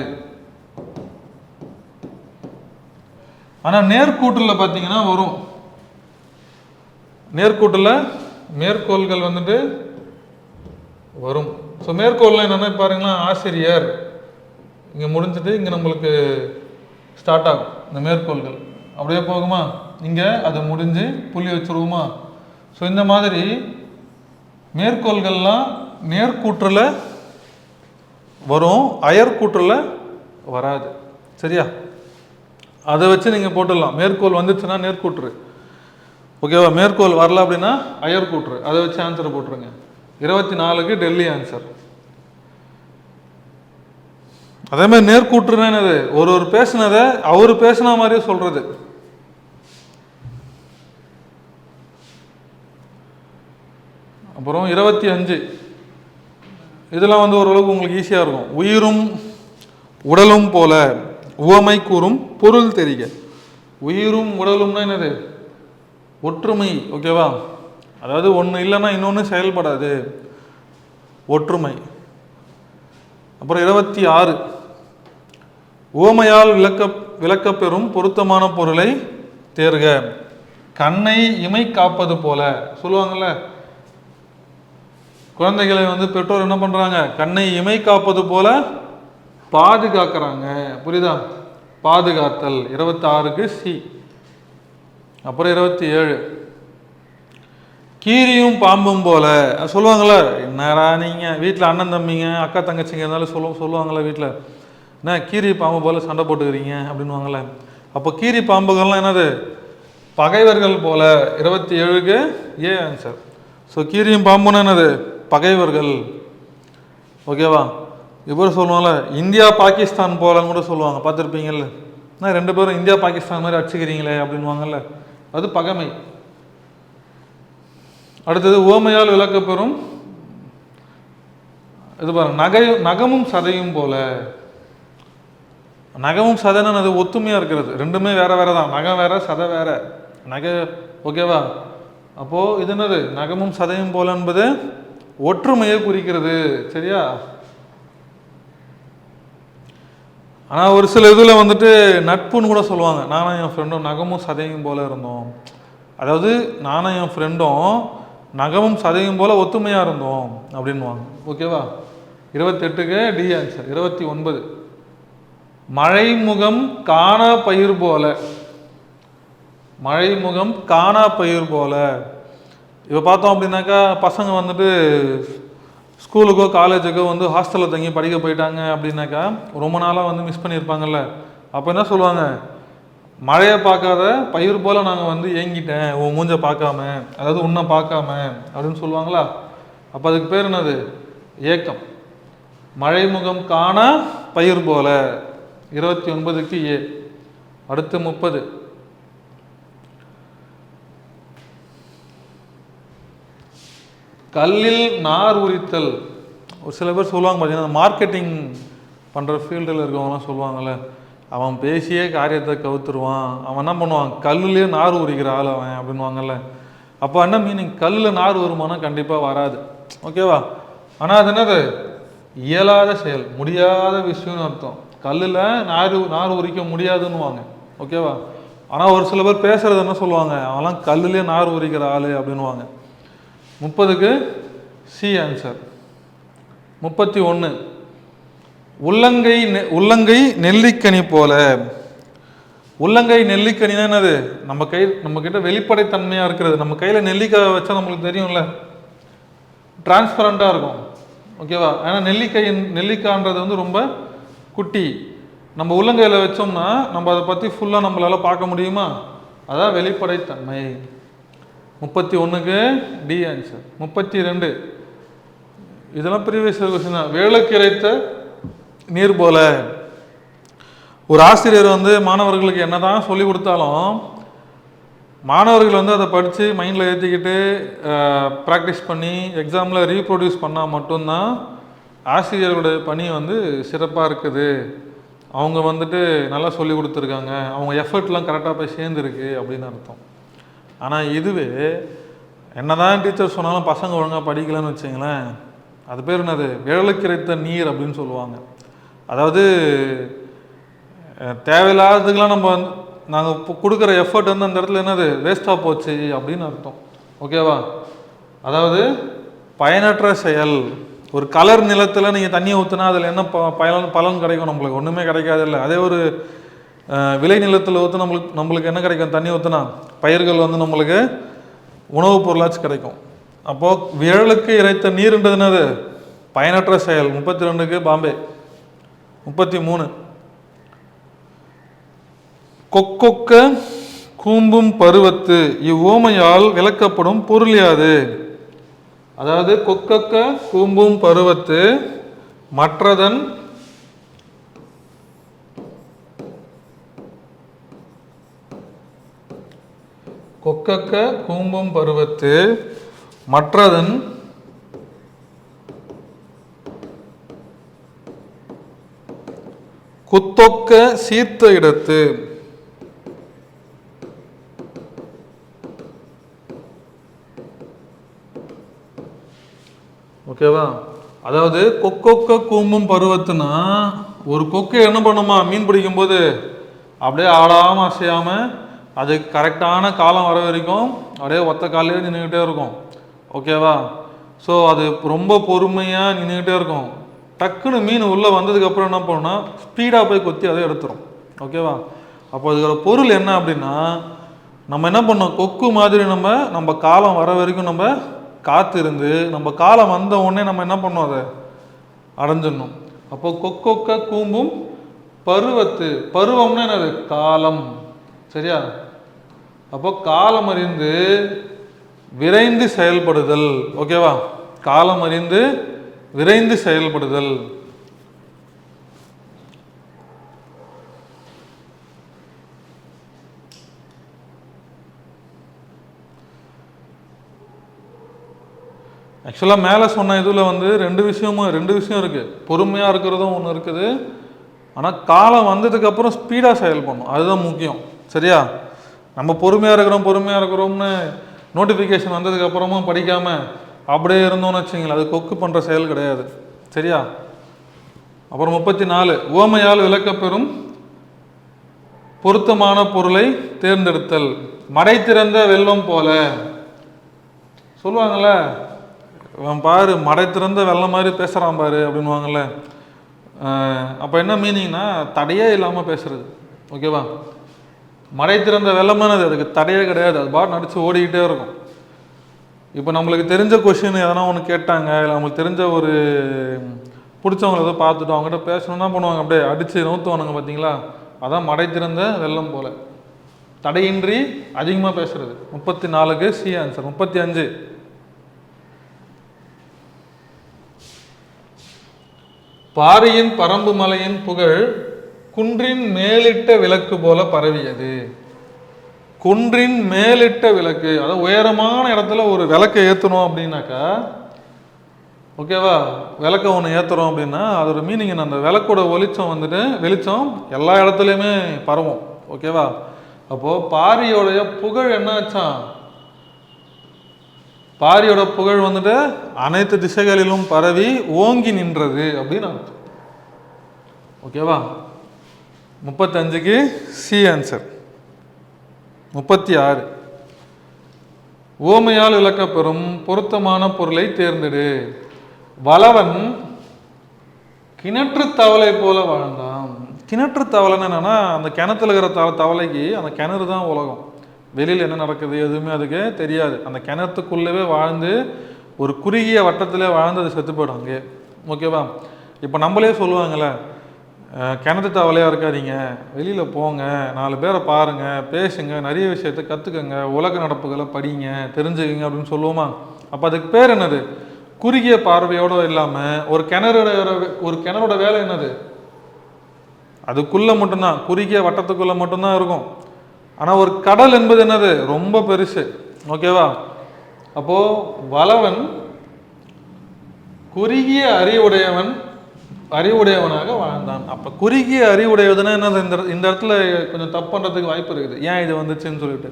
ஆனால் நேர்கூற்றில் பார்த்தீங்கன்னா வரும். நேர்கூற்றில் மேற்கோள்கள் வந்துட்டு வரும். ஸோ மேற்கோள்லாம் என்னென்ன பாருங்களா, ஆசிரியர் இங்கே முடிஞ்சுட்டு இங்கே நம்மளுக்கு ஸ்டார்ட் ஆகும் இந்த மேற்கோள்கள். அப்படியே போகுமா, இங்கே அது முடிஞ்சு புள்ளி வச்சுருவோமா. ஸோ இந்த மாதிரி மேற்கோள்கள்லாம் நேர்கூற்றில் வரும், அயர்கூற்றில் வராது. சரியா? அதை வச்சு நீங்கள் போட்டுடலாம். மேற்கோள் வந்துச்சுன்னா நேர்கூற்று. ஓகேவா? மேற்கோள் வரல அப்படின்னா அயர்கூற்று. அதை வச்சு ஆன்சரை போட்டுருங்க. 24க்கு டெல்லி ஆன்சர். அதே மாதிரி நேர்கூற்றுனா என்னது, ஒரு பேசுனதை அவரு பேசுன மாதிரியே சொல்றது. அப்போ அப்புறம் 25 இதெல்லாம் வந்து ஓரளவுக்கு உங்களுக்கு ஈஸியாக இருக்கும். உயிரும் உடலும் போல உவமை கூறும் பொருள் தெரிக. உயிரும் உடலும்னா என்னது? ஒற்றுமை. ஓகேவா? அதாவது ஒன்று இல்லைன்னா இன்னொன்று செயல்படாது, ஒற்றுமை. அப்புறம் 26 உவமையால் விளக்கப்பெறும் பொருத்தமான பொருளை தேர்க. கண்ணை இமை காப்பது போல சொல்லுவாங்கல்ல, குழந்தைகளை வந்து பெற்றோர் என்ன பண்றாங்க? கண்ணை இமை காப்பது போல பாதுகாக்கிறாங்க. புரியுதா? பாதுகாத்தல். 26க்கு சி. அப்புறம் 27 கீரியும் பாம்பும் போல சொல்லுவாங்கள்ல. என்னடா நீங்கள் வீட்டில் அண்ணன் தம்பிங்க அக்கா தங்கச்சிங்க இருந்தாலும் சொல்லுவாங்கள்ல வீட்டில், என்ன கீரி பாம்பு போல சண்டை போட்டுக்கிறீங்க அப்படின்வாங்கள்ல. அப்போ கீரி பாம்புகள்லாம் என்னது? பகைவர்கள் போல. 27க்கு ஏ ஆன்சர். ஸோ கீரியும் பாம்புன்னு என்னது? பகைவர்கள். ஓகேவா? இப்போ சொல்லுவாங்கள்ல இந்தியா பாகிஸ்தான் போலன்னு கூட சொல்லுவாங்க, பார்த்துருப்பீங்கல்ல. நான் 2 பேரும் இந்தியா பாகிஸ்தான் மாதிரி அடிச்சுக்கிறீங்களே அப்படின்வாங்கல்ல, அது பகைமை. அடுத்தது உவமையால் விளக்கப்பெறும் இது பாருங்க, நகமும் சதையும் போல. நகமும் சதைன்னு அது ஒத்துமையாக இருக்கிறது, ரெண்டுமே வேற வேற தான். நகம் வேற, சதை வேற. ஓகேவா? அப்போ இது என்னது? நகமும் சதையும் போல என்பது ஒற்றுமையை குறிக்கிறது. சரியா? ஆனால் ஒரு சில இதில் வந்துட்டு நட்புன்னு கூட சொல்லுவாங்க. நானும் என் ஃப்ரெண்டும் நகமும் சதையும் போல இருந்தோம். அதாவது நானும் என் ஃப்ரெண்டும் நகமும் சதையும் போல ஒத்துமையாக இருந்தோம் அப்படின்வாங்க. ஓகேவா? 28க்கு டி ஆன்சர். 29 மழைமுகம் காணா பயிர் போல. மழைமுகம் காணா பயிர் போல. இப்போ பார்த்தோம் அப்படின்னாக்கா, பசங்க வந்துட்டு ஸ்கூலுக்கோ காலேஜுக்கோ வந்து ஹாஸ்டலில் தங்கி படிக்க போயிட்டாங்க அப்படின்னாக்கா, ரொம்ப நாளாக வந்து மிஸ் பண்ணியிருப்பாங்கல்ல. அப்போ என்ன சொல்லுவாங்க? மழையை பார்க்காத பயிர் போல் நாங்கள் வந்து ஏங்கிட்டேன் உன் மூஞ்ச பார்க்காம, அதாவது உன்னை பார்க்காம அப்படின்னு சொல்லுவாங்களா. அப்போ அதுக்கு பேர் என்னது? ஏக்கம். மழைமுகம் காண பயிர் போல. 29க்கு ஏ. அடுத்து 30 கல்லில் நார் உரித்தல். ஒரு சில பேர் சொல்லுவாங்க பார்த்தீங்கன்னா, மார்க்கெட்டிங் பண்ணுற ஃபீல்டில் இருக்கவங்களாம் சொல்லுவாங்கள்ல, அவன் பேசியே காரியத்தை கவுத்துருவான், அவன் என்ன பண்ணுவான்? கல்லுலேயே நார் உரிக்கிற ஆள் அவன் அப்படின்வாங்கல்ல. அப்போ என்ன மீனிங்? கல்லில் நார் வருமானா? கண்டிப்பாக வராது. ஓகேவா? ஆனால் அது என்னது? இயலாத செயல், முடியாத விஷயம்னு அர்த்தம். கல்லில் நார் உரிக்க முடியாதுன்னுவாங்க. ஓகேவா? ஆனால் ஒரு சில பேர் பேசுறது என்ன சொல்லுவாங்க? அவன்லாம் கல்லுலேயே நார் உரிக்கிற ஆள் அப்படின்வாங்க. 30க்கு சி ஆன்சர். 31 உள்ளங்கை நெல்லிக்கனி போல. உள்ளங்கை நெல்லிக்கனினா என்னது? நம்ம கிட்ட வெளிப்படைத்தன்மையாக இருக்கிறது. நம்ம கையில் நெல்லிக்காய் வச்சா நம்மளுக்கு தெரியும்ல, டிரான்ஸ்பரண்டாக இருக்கும். ஓகேவா? ஏன்னா நெல்லிக்காய்ன்றது வந்து ரொம்ப குட்டி. நம்ம உள்ளங்கையில் வச்சோம்னா நம்ம அதை பற்றி ஃபுல்லாக நம்மளால் பார்க்க முடியுமா? அதான் வெளிப்படைத்தன்மை. 31க்கு டி ஆன்சர். 32 இதெல்லாம் ப்ரீவியஸ் கொஸ்டின் தான். வேளுக்கு இறைத்த நீர் போல. ஒரு ஆசிரியர் வந்து மாணவர்களுக்கு என்னதான் சொல்லி கொடுத்தாலும் மாணவர்கள் வந்து அதை படித்து மைண்டில் ஏற்றிக்கிட்டு ப்ராக்டிஸ் பண்ணி எக்ஸாமில் ரீப்ரொடியூஸ் பண்ணால் மட்டும்தான் ஆசிரியர்களுடைய பணி வந்து சிறப்பாக இருக்குது. அவங்க வந்துட்டு நல்லா சொல்லி கொடுத்துருக்காங்க, அவங்க எஃபர்ட்லாம் கரெக்டாக போய் சேர்ந்துருக்கு அப்படின்னு அர்த்தம். ஆனால் இதுவே என்னதான் டீச்சர் சொன்னாலும் பசங்க ஒழுங்காக படிக்கலன்னு வச்சிங்களேன், அது பேர் என்னது? விரலுக்கு இறைத்த நீர் அப்படின்னு சொல்லுவாங்க. அதாவது தேவையில்லாததுக்கெலாம் நம்ம நாங்கள் இப்போ கொடுக்குற எஃபர்ட் வந்து அந்த இடத்துல என்னது? வேஸ்ட்டாக போச்சு அப்படின்னு அர்த்தம். ஓகேவா? அதாவது பயனற்ற செயல். ஒரு கலர் நிலத்தில் நீங்கள் தண்ணியை ஊற்றினா அதில் என்ன பலன் கிடைக்கும்? நம்மளுக்கு ஒன்றுமே கிடைக்காது இல்லை. அதே ஒரு விளை நிலத்தில் ஊற்று நம்மளுக்கு என்ன கிடைக்கும்? தண்ணி ஊற்றினா பயிர்கள் வந்து நம்மளுக்கு உணவுப் பொருளாச்சு கிடைக்கும். அப்போது விரலுக்கு இறைத்த நீர்ன்றது என்னது? பயனற்ற செயல். 32க்கு பாம்பே. 33 கொக்கொக்க கூம்பும் பருவத்து இவ்வோமையால் விளக்கப்படும் பொருள் யாது? அதாவது கொக்கொக்க கூம்பும் பருவத்து மற்றதன் கொக்கக்க கூம்பும் பருவத்து மற்றதன் குத்தொக்க சீர்த்த இடத்து. ஓகேவா? அதாவது கொக்கொக்க கூம்பும் பருவத்துனா ஒரு கொக்கை என்ன பண்ணுமா, மீன் பிடிக்கும் போது அப்படியே ஆடாமல் அசையாமல் அது கரெக்டான காலம் வர வரைக்கும் அப்படியே ஒத்த காலையே நின்றுக்கிட்டே இருக்கும். ஓகேவா? ஸோ அது ரொம்ப பொறுமையாக நின்றுக்கிட்டே இருக்கும். டக்குன்னு மீன் உள்ளே வந்ததுக்கப்புறம் என்ன பண்ணணும்னா ஸ்பீடாக போய் கொத்தி அதை எடுத்துரும். ஓகேவா? அப்போ அதுக்கு பொருள் என்ன அப்படின்னா, நம்ம என்ன பண்ணோம், கொக்கு மாதிரி நம்ம காலம் வர வரைக்கும் நம்ம காத்திருந்து நம்ம காலம் வந்த உடனே நம்ம என்ன பண்ணோம், அதை அடைஞ்சிடணும். அப்போ கொக்கொக்க கூம்பும் பருவத்து. பருவம்னா என்னது, காலம். சரியா? அப்போ காலம் அறிந்து விரைந்து செயல்படுதல். ஓகேவா? காலம் அறிந்து விரைந்து செயல்படுதல். ஆக்சுவலாக மேலே சொன்ன இதில் ரெண்டு விஷயம் இருக்குது. பொறுமையாக இருக்கிறதும் ஒன்று இருக்குது. ஆனால் காலம் வந்ததுக்கப்புறம் ஸ்பீடாக செயல்படணும், அதுதான் முக்கியம். சரியா? நம்ம பொறுமையாக இருக்கிறோம்னு நோட்டிஃபிகேஷன் வந்ததுக்கப்புறமும் படிக்காமல் அப்படியே இருந்தோம்னு வச்சுங்களேன், அது கொக்கு பண்ணுற செயல் கிடையாது. சரியா? அப்புறம் 34 உவமையால் விளக்கப்பெறும் பொருத்தமான பொருளை தேர்ந்தெடுத்தல். மடை திறந்த வெள்ளம் போல சொல்லுவாங்கள்ல, அவன் பாரு மடை திறந்த வெள்ளம் மாதிரி பேசுகிறான் பாரு அப்படின்வாங்கள்ல. அப்போ என்ன மீனிங்னா தடையே இல்லாமல் பேசுறது. ஓகேவா? மடை திறந்த வெள்ளமானது, அதுக்கு தடையே கிடையாது, அது பாட்டு நடிச்சு ஓடிக்கிட்டே இருக்கும். இப்போ நம்மளுக்கு தெரிஞ்ச கொஷின் எதனா ஒன்று கேட்டாங்க, இல்லை நம்மளுக்கு தெரிஞ்ச ஒரு பிடிச்சவங்கள ஏதோ பார்த்துட்டோம், அவங்ககிட்ட பேசணும்னா பண்ணுவாங்க, அப்படியே அடித்து நோத்துவானுங்க. பார்த்தீங்களா? அதான் மடை திறந்த வெள்ளம் போல, தடையின்றி அதிகமாக பேசுறது. 34க்கு சி ஆன்சர். 35 பாரியின் பரம்பு மலையின் புகழ் குன்றின் மேலிட்ட விளக்கு போல பரவியது. குன்றின் மேலிட்ட விளக்கு, அதாவது உயரமான இடத்துல ஒரு விளக்கை ஏற்றணும் அப்படின்னாக்கா, ஓகேவா, விளக்க ஒன்று ஏற்றுறோம் அப்படின்னா அதோட மீனிங் என்ன, அந்த விளக்கோட வெளிச்சம் எல்லா இடத்துலையுமே பரவும். ஓகேவா? அப்போது பாரியோடைய புகழ் என்னாச்சான், பாரியோட புகழ் அனைத்து திசைகளிலும் பரவி ஓங்கி நின்றது அப்படின்னு அர்த்தம். ஓகேவா? 35க்கு சி ஆன்சர். 36 ஓமையால் விளக்கப்பெறும் பொருத்தமான பொருளை தேர்ந்தெடு. வளவன் கிணற்று தவளை போல வாழ்ந்தான். கிணற்று தவளைன்னு என்னன்னா, அந்த கிணத்துல இருக்கிற தவளைக்கு அந்த கிணறு தான் உலகம். வெளியில் என்ன நடக்குது எதுவுமே அதுக்கு தெரியாது. அந்த கிணத்துக்குள்ளவே வாழ்ந்து ஒரு குறுகிய வட்டத்திலே வாழ்ந்து அது செத்து போயிடும் அங்கே. ஓகேவா? இப்போ நம்மளே சொல்லுவாங்கள்ல, கிணத்து தவளையாக இருக்காதீங்க, வெளியில் போங்க, 4 பேரை பாருங்கள், பேசுங்க, நிறைய விஷயத்தை கற்றுக்கங்க, உலக நடப்புகளை படிங்க, தெரிஞ்சுக்கங்க அப்படின்னு சொல்லுவோமா? அப்போ அதுக்கு பேர் என்னது, குறுகிய பார்வையோடு இல்லாமல் ஒரு கிணறோட வேலை என்னது, அதுக்குள்ளே மட்டும்தான், குறுகிய வட்டத்துக்குள்ளே மட்டும்தான் இருக்கும். ஆனால் ஒரு கடல் என்பது என்னது, ரொம்ப பெருசு. ஓகேவா? அப்போது வளவன் குறுகிய அறிவுடையவனாக வாழ்ந்தான். அப்போ குறுகிய அறிவுடையதுன்னா என்னது, இந்த இடத்துல கொஞ்சம் தப்பு பண்ணுறதுக்கு வாய்ப்பு இருக்குது. ஏன் இது வந்துச்சுன்னு சொல்லிட்டு,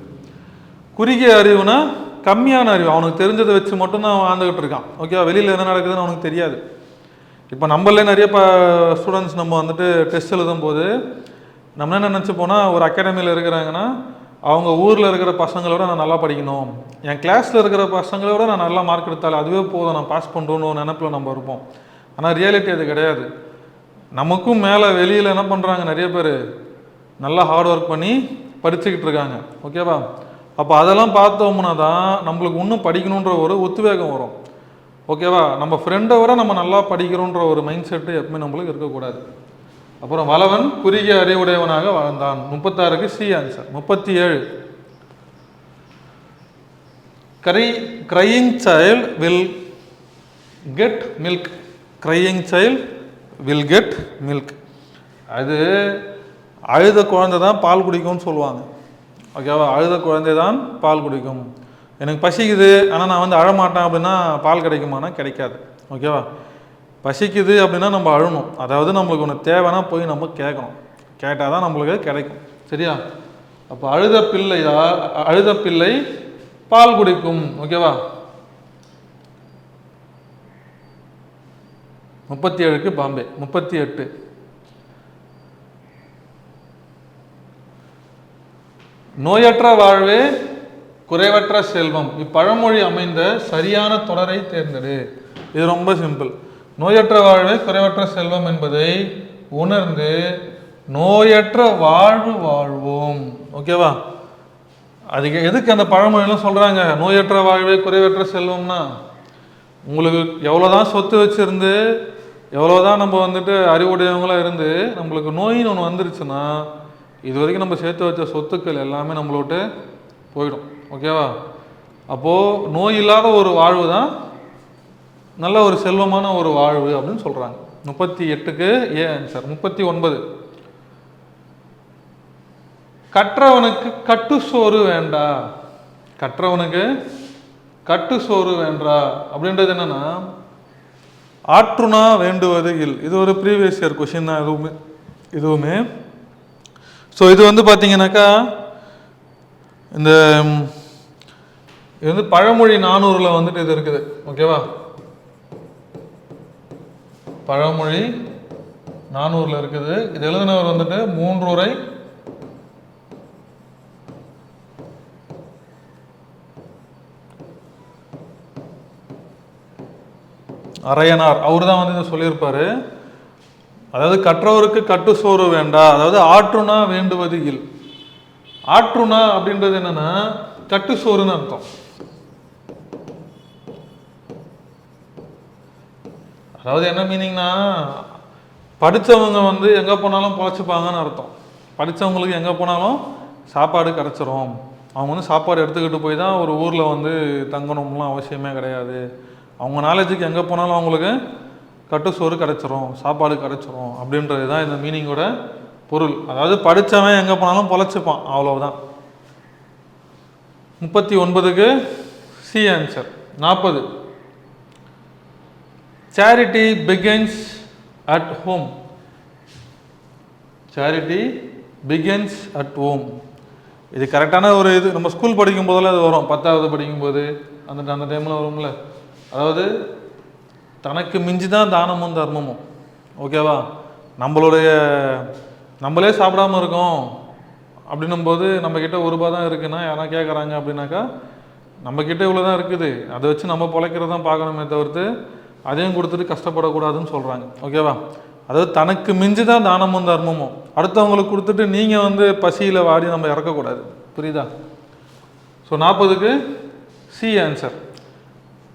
குறுகிய அறிவுனா கம்மியான அறிவு, அவனுக்கு தெரிஞ்சதை வச்சு மட்டும்தான் வாழ்ந்துகிட்டு இருக்கான். ஓகேவா? வெளியில் என்ன நடக்குதுன்னு அவனுக்கு தெரியாது. இப்போ நம்மளே நிறைய ஸ்டூடெண்ட்ஸ் நம்ம டெஸ்ட் எழுதும் போது நம்ம என்ன நினச்சி போனால், ஒரு அகாடமியில் இருக்கிறாங்கன்னா அவங்க ஊரில் இருக்கிற பசங்களோட நான் நல்லா படிக்கணும், என் கிளாஸில் இருக்கிற பசங்களோட நான் நல்லா மார்க் எடுத்தாலே அதுவே போதும், நான் பாஸ் பண்ணுறோன்னு நினைப்பில் நம்ம இருப்போம். ஆனால் ரியாலிட்டி அது கிடையாது. நமக்கும் மேலே வெளியில் என்ன பண்ணுறாங்க, நிறைய பேர் நல்லா ஹார்ட் ஒர்க் பண்ணி படிச்சுக்கிட்டு இருக்காங்க. ஓகேவா? அப்போ அதெல்லாம் பார்த்தோம்னா தான் நம்மளுக்கு இன்னும் படிக்கணுன்ற ஒரு உத்வேகம் வரும். ஓகேவா? நம்ம ஃப்ரெண்டை விட நம்ம நல்லா படிக்கிறோன்ற ஒரு மைண்ட் செட்டு எப்பவுமே நம்மளுக்கு இருக்கக்கூடாது. அப்புறம் வளவன் குறுகிய அறிவுடையவனாக வாழ்ந்தான். 36க்கு C answer. 37 crying child will get milk. crying child will get milk. அது அழுத குழந்தை தான் பால் குடிக்கும்னு சொல்லுவாங்க. ஓகேவா? அழுத குழந்தை தான் பால் குடிக்கும். எனக்கு பசிக்குது ஆனால் நான் அழமாட்டேன் அப்படின்னா பால் கிடைக்குமானா கிடைக்காது. ஓகேவா? பசிக்குது அப்படின்னா நம்ம அழணும். அதாவது நம்மளுக்கு ஒன்று தேவைன்னா போய் நம்ம கேட்கணும். கேட்டால் தான் நம்மளுக்கு கிடைக்கும். சரியா? அப்போ அழுத பிள்ளை பால் குடிக்கும். ஓகேவா? 37க்கு பாம்பே. 38 நோயற்ற வாழ்வே குறைவற்ற செல்வம். இப்பழமொழி அமைந்த சரியான தொடரை தேர்ந்தெடு. இது ரொம்ப சிம்பிள். நோயற்ற வாழ்வே குறைவற்ற செல்வம் என்பதை உணர்ந்து நோயற்ற வாழ்வு வாழ்வோம். ஓகேவா? அதுக்கு எதுக்கு அந்த பழமொழியெல்லாம் சொல்றாங்க? நோயற்ற வாழ்வே குறைவற்ற செல்வம்னா, உங்களுக்கு எவ்வளோதான் சொத்து வச்சிருந்து, எவ்வளோதான் நம்ம வந்துட்டு அறிவுடையவங்களாக இருந்து, நம்மளுக்கு நோயின்னு ஒன்று வந்துருச்சுன்னா, இது வரைக்கும் நம்ம சேர்த்து வச்ச சொத்துக்கள் எல்லாமே நம்மளோட போயிடும். ஓகேவா? அப்போது நோய் இல்லாத ஒரு வாழ்வு தான் நல்ல ஒரு செல்வமான ஒரு வாழ்வு அப்படின்னு சொல்கிறாங்க. 38க்கு ஆன்சர். 39 கற்றவனுக்கு கட்டு சோறு வேண்டா. கற்றவனுக்கு கட்டு சோறு வேண்டா அப்படின்றது என்னன்னா, ஆற்றுனா வேண்டுவது இல். இது ஒரு ப்ரீவியஸ் இயர் கொஷின் தான் இதுவுமே. ஸோ இது வந்து பார்த்தீங்கன்னாக்கா இந்த இது வந்து பழமொழி 400ல் வந்துட்டு இது இருக்குது. ஓகேவா? பழமொழி 400ல் இருக்குது. இது எழுதினவர் வந்துட்டு 3 உரை அரையனார். அவர் தான் வந்து இதை சொல்லியிருப்பாரு. அதாவது கற்றவருக்கு கட்டு சோறு வேண்டா, அதாவது ஆற்றுனா வேண்டுவது இல். ஆற்றுனா அப்படின்றது என்னன்னா கட்டு சோறுன்னு அர்த்தம். அதாவது என்ன மீனிங்னா, படித்தவங்க வந்து எங்கே போனாலும் பொழைச்சிப்பாங்கன்னு அர்த்தம். படித்தவங்களுக்கு எங்கே போனாலும் சாப்பாடு கிடச்சிரும். அவங்க வந்து சாப்பாடு எடுத்துக்கிட்டு போய் தான் ஒரு ஊரில் வந்து தங்கணும்லாம் அவசியமே கிடையாது. அவங்க நாலேஜுக்கு எங்கே போனாலும் அவங்களுக்கு கட்டு சோறு கிடச்சிரும், சாப்பாடு கிடச்சிரும் அப்படின்றது தான் இந்த மீனிங்கோட பொருள். அதாவது படித்தவன் எங்கே போனாலும் பொழைச்சிப்பான், அவ்வளவுதான். 39க்கு C answer. 40 charity begins at home. Charity begins at home. இது கரெக்டான ஒரு இது. நம்ம ஸ்கூல் படிக்கும் போதெல்லாம் அது வரும். 10வது படிக்கும்போது அந்த டைமில் வரும்ல. அதாவது தனக்கு மிஞ்சி தான் தானமும் தர்மமும். ஓகேவா? நம்மளே சாப்பிடாம இருக்கோம் அப்படின்னும்போது நம்மக்கிட்ட ₹1 தான் இருக்குன்னா யாரா கேட்குறாங்க அப்படின்னாக்கா, நம்மக்கிட்ட இவ்வளோ தான் இருக்குது, அதை வச்சு நம்ம பொழைக்கிறது தான் பார்க்கணுமே தவிர்த்து அதையும் கொடுத்துட்டு கஷ்டப்படக்கூடாதுன்னு சொல்கிறாங்க. ஓகேவா? அதாவது தனக்கு மிஞ்சி தான் தானமும் தர்மமும். அடுத்தவங்களுக்கு கொடுத்துட்டு நீங்கள் வந்து பசியில் வாடி நம்ம இறக்கக்கூடாது. புரியுதா? ஸோ 40க்கு சி ஆன்சர்.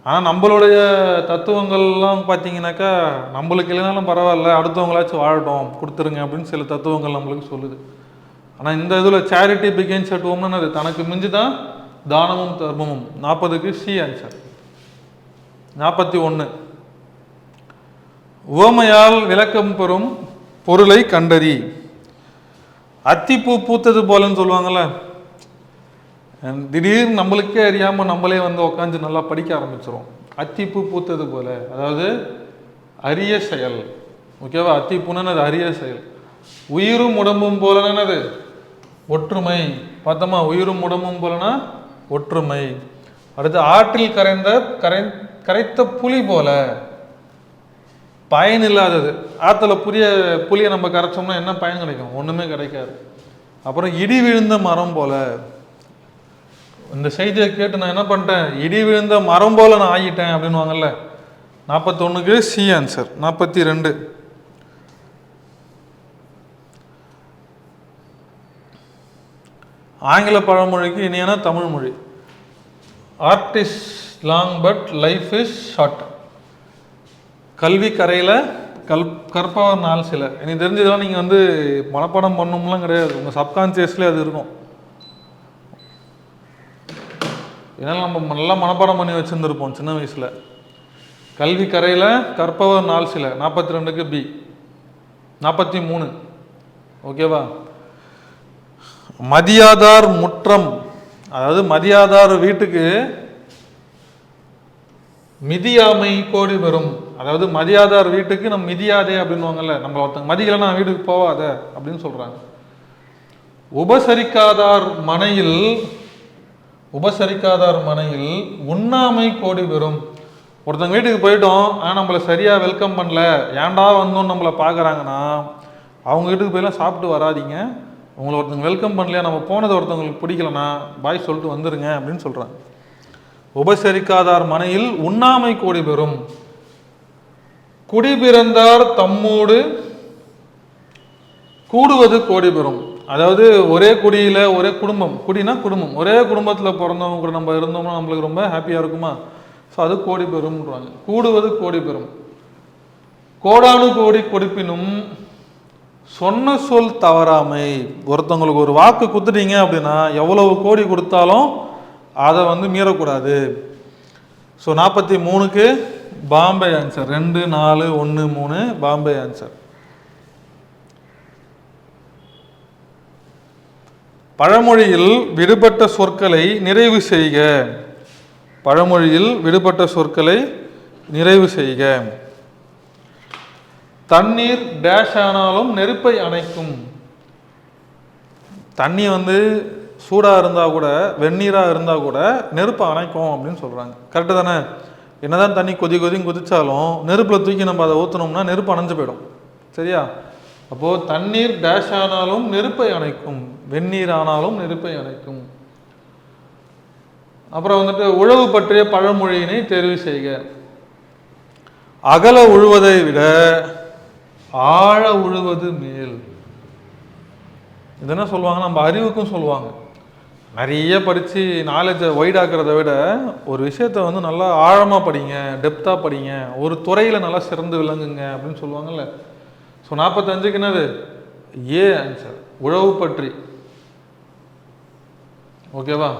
ஆனால் நம்மளுடைய தத்துவங்கள்லாம் பார்த்தீங்கன்னாக்கா, நம்மளுக்கு இல்லைனாலும் பரவாயில்ல, அடுத்தவங்களாச்சும் வாழட்டும், கொடுத்துருங்க அப்படின்னு சில தத்துவங்கள் நம்மளுக்கு சொல்லுது. ஆனால் இந்த இதில் சேரிட்டி பிகின்ஸ் அட் ஹோம்னு அது தனக்கு மிஞ்சி தான் தானமும் தர்மமும். 40க்கு சி ஆன்சர். 41 உவமையால் விளக்கம் பெறும் பொருளை கண்டறி. அத்திப்பூ பூத்தது போலன்னு சொல்லுவாங்கள்ல, திடீர்னு நம்மளுக்கே அறியாமல் நம்மளே வந்து உட்காந்து நல்லா படிக்க ஆரம்பிச்சிடும். அத்திப்பூ பூத்தது போல, அதாவது அரிய செயல். ஓகேவா? அத்திப்பூன்னு அது அரிய செயல். உயிரும் உடம்பும் போலன்னு ஒற்றுமை. பார்த்தோமா? உயிரும் உடம்பும் போலனா ஒற்றுமை. அடுத்து ஆற்றில் கரைத்த புலி போல, பயன் இல்லாதது. ஆற்றுல புளியை நம்ம கரைச்சோம்னா என்ன பயன் கிடைக்கும்? ஒன்றுமே கிடைக்காது. அப்புறம் இடி விழுந்த மரம் போல. இந்த செய்தியை கேட்டு நான் என்ன பண்ணிட்டேன், இடி விழுந்த மரம் போல நான் ஆகிட்டேன் அப்படின்னு வாங்கல்ல. 41க்கு சி ஆன்சர். 42 ஆங்கில பழமொழிக்கு இனியான தமிழ் மொழி. Art is long but life is short. கல்வி கரையில் கற்பவர் நாள் சில. எனக்கு தெரிஞ்சதெல்லாம் நீங்கள் வந்து மனப்பாடம் பண்ணணும்லாம் கிடையாது, உங்கள் சப்கான்சியஸ்லேயே அது இருக்கும். இதனால் நம்ம நல்லா மனப்பாடம் பண்ணி வச்சுருந்துருப்போம் சின்ன வயசில். கல்வி கரையில் கற்பவர் நாள் சில. 42க்கு பி. 43 ஓகேவா? மதியாதார் முற்றம். அதாவது மதியாதார் வீட்டுக்கு மிதியாமை கோடி பெறும். அதாவது மதியாதார் வீட்டுக்கு நம்ம மிதியாதே அப்படின்வாங்கல்ல, நம்ம ஒருத்தங்க மதிக்கலைன்னா வீட்டுக்கு போவாத அப்படின்னு சொல்றாங்க. உபசரிக்காதார் மனையில் உண்ணாமை கோடி பெறும். ஒருத்தங்க வீட்டுக்கு போயிட்டோம், ஆனால் நம்மளை சரியா வெல்கம் பண்ணல, ஏன்டா வந்தோம்னு நம்மளை பார்க்குறாங்கன்னா அவங்க வீட்டுக்கு போயெல்லாம் சாப்பிட்டு வராதிங்க. உங்களை ஒருத்தங்க வெல்கம் பண்ணலையா, நம்ம போனது ஒருத்தவங்களுக்கு பிடிக்கலன்னா பாய் சொல்லிட்டு வந்துருங்க அப்படின்னு சொல்றாங்க. உபசரிக்காதார் மனையில் உண்ணாமை கோடி பெறும். குடிபிறந்தார் தம்மோடு கூடுவது கோடி பெறும். அதாவது ஒரே குடியில ஒரே குடும்பம், குடினா குடும்பம், ஒரே குடும்பத்தில் பிறந்தவங்க கூட நம்ம இருந்தோம்னா நம்மளுக்கு ரொம்ப ஹாப்பியா இருக்குமா? ஸோ அது கோடி பெறும்ன்றாங்க. கூடுவது கோடி பெறும். கோடானு கோடி கொடுப்பினும் சொன்ன சொல் தவறாமை. ஒருத்தவங்களுக்கு ஒரு வாக்கு கொடுத்துட்டீங்க அப்படின்னா எவ்வளவு கோடி கொடுத்தாலும் அதை மீறக்கூடாது. ஸோ 43க்கு பாம்பே ஆன்சர். 2, 4, 1, 3 பாம்பே ஆன்சர். பழமொழியில் விடுபட்ட சொற்களை நிறைவு செய்க. பழமொழியில் விடுபட்ட சொற்களை நிறைவு செய்க. தண்ணீர் டேஷ் ஆனாலும் நெருப்பை அணைக்கும். தண்ணி சூடாக இருந்தால் கூட, வெந்நீராக இருந்தால் கூட நெருப்பை அணைக்கும் அப்படின்னு சொல்கிறாங்க. கரெக்டு தானே? என்னதான் தண்ணி கொதிச்சாலும் நெருப்பில் தூக்கி நம்ம அதை ஊற்றினோம்னா நெருப்பு அணைஞ்சு போயிடும். சரியா? அப்போது தண்ணீர் டேஷ் ஆனாலும் நெருப்பை அணைக்கும், வெந்நீர் ஆனாலும் நெருப்பை அணைக்கும். அப்புறம் உழவு பற்றிய பழமொழியினை தெரிவு செய்க. அகல உழுவதை விட ஆழ உழுவது மேல். இது என்ன சொல்லுவாங்க, நம்ம அறிவுக்கும் சொல்லுவாங்க. நிறைய படித்து நாலேஜை வைடாக்கிறத விட ஒரு விஷயத்த நல்லா ஆழமாக படிங்க, டெப்த்தாக படிங்க, ஒரு துறையில் நல்லா சிறந்து விளங்குங்க அப்படின்னு சொல்லுவாங்கல்ல. ஸோ 45க்கு என்னது? ஏ ஆன்சர், உழவு பற்றி. ஓகேவா?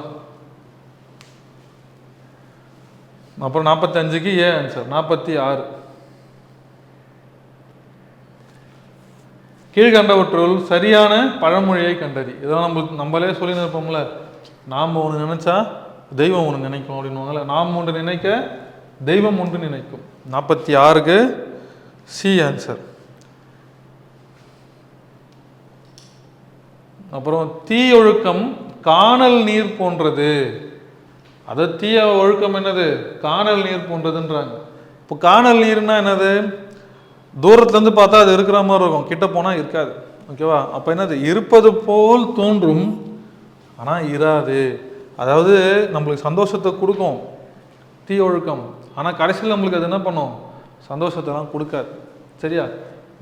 அப்புறம் 45க்கு ஏ ஆன்சர். 46 கீழ்கண்டவற்றுள் சரியான பழமொழியை கண்டறி. இதெல்லாம் நம்மளே சொல்லி நிற்போம்ல, நாம் ஒன்று நினைச்சா தெய்வம் ஒன்று நினைக்கும் அப்படின்வாங்கல்ல. நாம் ஒன்று நினைக்க தெய்வம் ஒன்று நினைக்கும். 46க்கு சி ஆன்சர். அப்புறம் தீயொழுக்கம் காணல் நீர் போன்றது. அது தீய ஒழுக்கம் என்னது? காணல் நீர் போன்றதுன்றாங்க. இப்போ காணல் நீர்னா என்னது? தூரத்துலேருந்து பார்த்தா அது இருக்கிற மாதிரி இருக்கும், கிட்ட போனால் இருக்காது. ஓகேவா? அப்போ என்னது? இருப்பது போல் தோன்றும் ஆனால் இராது. அதாவது நம்மளுக்கு சந்தோஷத்தை கொடுக்கும் தீ ஒழுக்கம், ஆனால் கடைசியில் நம்மளுக்கு அது என்ன பண்ணும்? சந்தோஷத்தெல்லாம் கொடுக்காது. சரியா?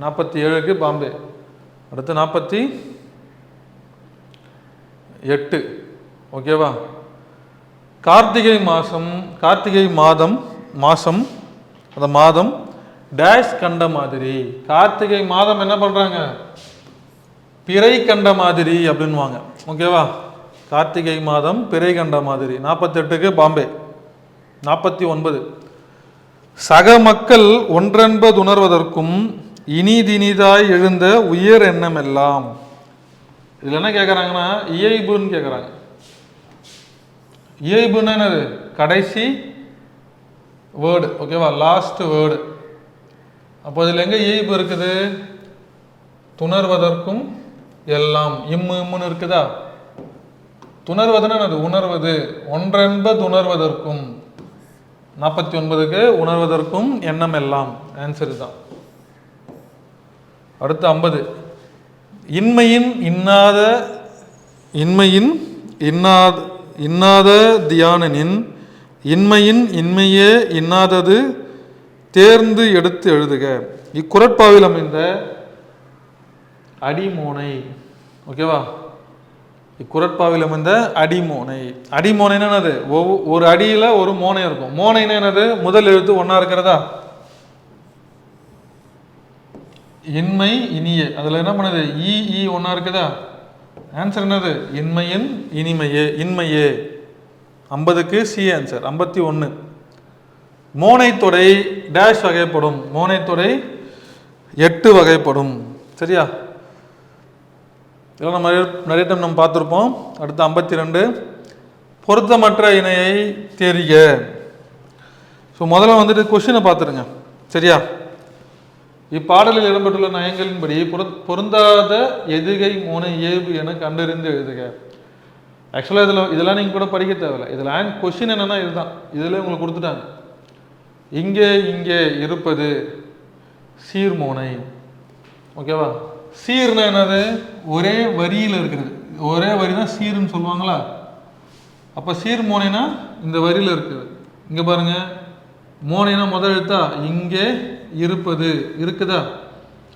47க்கு பாம்பே. அடுத்து 48. ஓகேவா? கார்த்திகை மாதம் அந்த மாதம் டேஷ் கண்ட மாதிரி. கார்த்திகை மாதம் என்ன பண்றாங்க? பிறை கண்ட மாதிரி அப்படின்வாங்க. ஓகேவா? கார்த்திகை மாதம் பிறை கண்ட மாதிரி. 48க்கு பாம்பே. 49 சக மக்கள் ஒன்றென்பது உணர்வதற்கும் இனிதினிதாய் எழுந்த உயர் எண்ணம் எல்லாம். இதுல என்ன கேட்கறாங்கன்னா இயைபுன்னு கேட்கறாங்க. இயைபுன்னு என்னது? கடைசி வேர்டு. ஓகேவா? Last word. அப்போ இதில் எங்க இயைபு இருக்குது? துணர்வதற்கும் எல்லாம். இம்முன்னு இருக்குதா? துணர்வதுன்னா அது உணர்வது. ஒன்றென்பது உணர்வதற்கும். 49க்கு உணர்வதற்கும் எண்ணம் எல்லாம் ஆன்சர் தான். அடுத்து 50 இன்னாத தியானனின் இன்மையின் இன்மையே இன்னாதது தேர்ந்து எடுத்து எழுதுக. இக்குறட்பாவில் அமைந்த அடிமோனை. ஓகேவா? இக்குறட்பாவில் அமைந்த அடிமோனை. அடிமோனைன்னா என்னது? ஒரு அடியில ஒரு மோனை இருக்கும். மோனைன்னா என்னது? முதல் எழுத்து ஒன்னா இருக்கிறதா? இன்மை இனிய. அதுல என்ன பண்ணுது? இ ஒன்னா இருக்குதா? ஆன்சர் என்னது? இன்மையின் இனிமையே, இன்மையே. 50க்கு சி ஆன்சர். 51 மோனைத்தொடை டேஷ் வகைப்படும். மோனைத்தொடை 8 வகைப்படும். சரியா? இதெல்லாம் நிறைய டைம் நம்ம பார்த்துருப்போம். அடுத்து 52 பொருத்தமற்ற இணையை தெரிக. ஸோ முதல்ல கொஸ்டினை பார்த்துருங்க. சரியா? இப்பாடலில் இடம்பெற்றுள்ள நயங்களின்படி பொருந்தாத எதுகை மோனை ஏபு என கண்டறிந்து எழுதுக. ஆக்சுவலாக இதெல்லாம் நீங்கள் கூட படிக்க தேவையில்லை. இதில் கொஸ்டின் என்னன்னா இதுதான். இதில் உங்களுக்கு கொடுத்துட்டாங்க. இங்கே இருப்பது சீர்மோனை. ஓகேவா? சீர்னா என்னது? ஒரே வரியில் இருக்கிறது. ஒரே வரி தான் சீர்னு சொல்லுவாங்களா? அப்போ சீர்மோனைனா இந்த வரியில் இருக்குது. இங்கே பாருங்க, மோனைனா முதல் எழுத்தா? இங்கே இருப்பது இருக்குதா?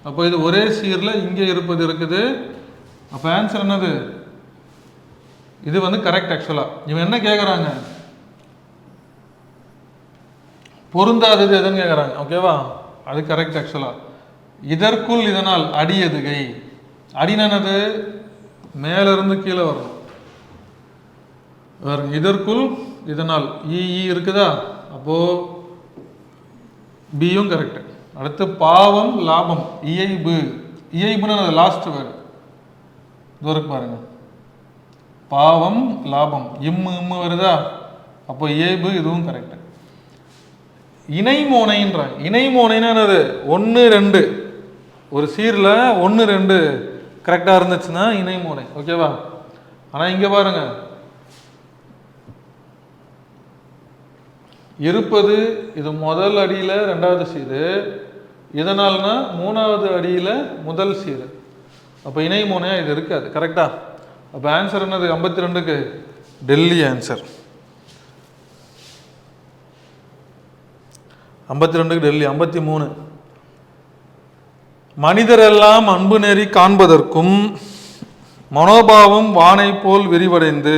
அப்போ இது ஒரே சீரில் இங்கே இருப்பது இருக்குது. அப்போ ஆன்சர் என்னது? இது வந்து கரெக்ட். ஆக்சுவலா இவன் என்ன கேட்குறாங்க? பொருந்தாதது எதுன்னு கேட்குறாங்க. ஓகேவா? அது கரெக்ட். ஆக்சுவலா இதற்குள் இதனால் அடி எதுகை. அடினது மேலிருந்து கீழே வரணும். இதற்குள் இதனால் இருக்குதா? அப்போ பியும் கரெக்ட். அடுத்து பாவம் லாபம் இயைபு. இயைபுன்னு லாஸ்ட் வேர்டு தூரம் பாருங்க. பாவம் லாபம் இம்மு வருதா? அப்போ இயைபு, இதுவும் கரெக்ட். இணைமோனைன்றாங்க. இணைமோனைன்னா என்னது? 1 2 ஒரு சீரில் 1 2 கரெக்டாக இருந்துச்சுன்னா இணைமோனை. ஓகேவா? ஆனால் இங்கே பாருங்க, இருப்பது இது முதல் அடியில் 2வது சீரு, இதனால்னா 3வது அடியில் முதல் சீரு. அப்போ இணைமோனையா இது இருக்காது. கரெக்டா? அப்போ ஆன்சர் என்னது? 52க்கு டெல்லி ஆன்சர். 52க்கு டெல்லி. 53 மனிதரெல்லாம் அன்பு நெறி காண்பதற்கும் மனோபாவம் வானை போல் விரிவடைந்து.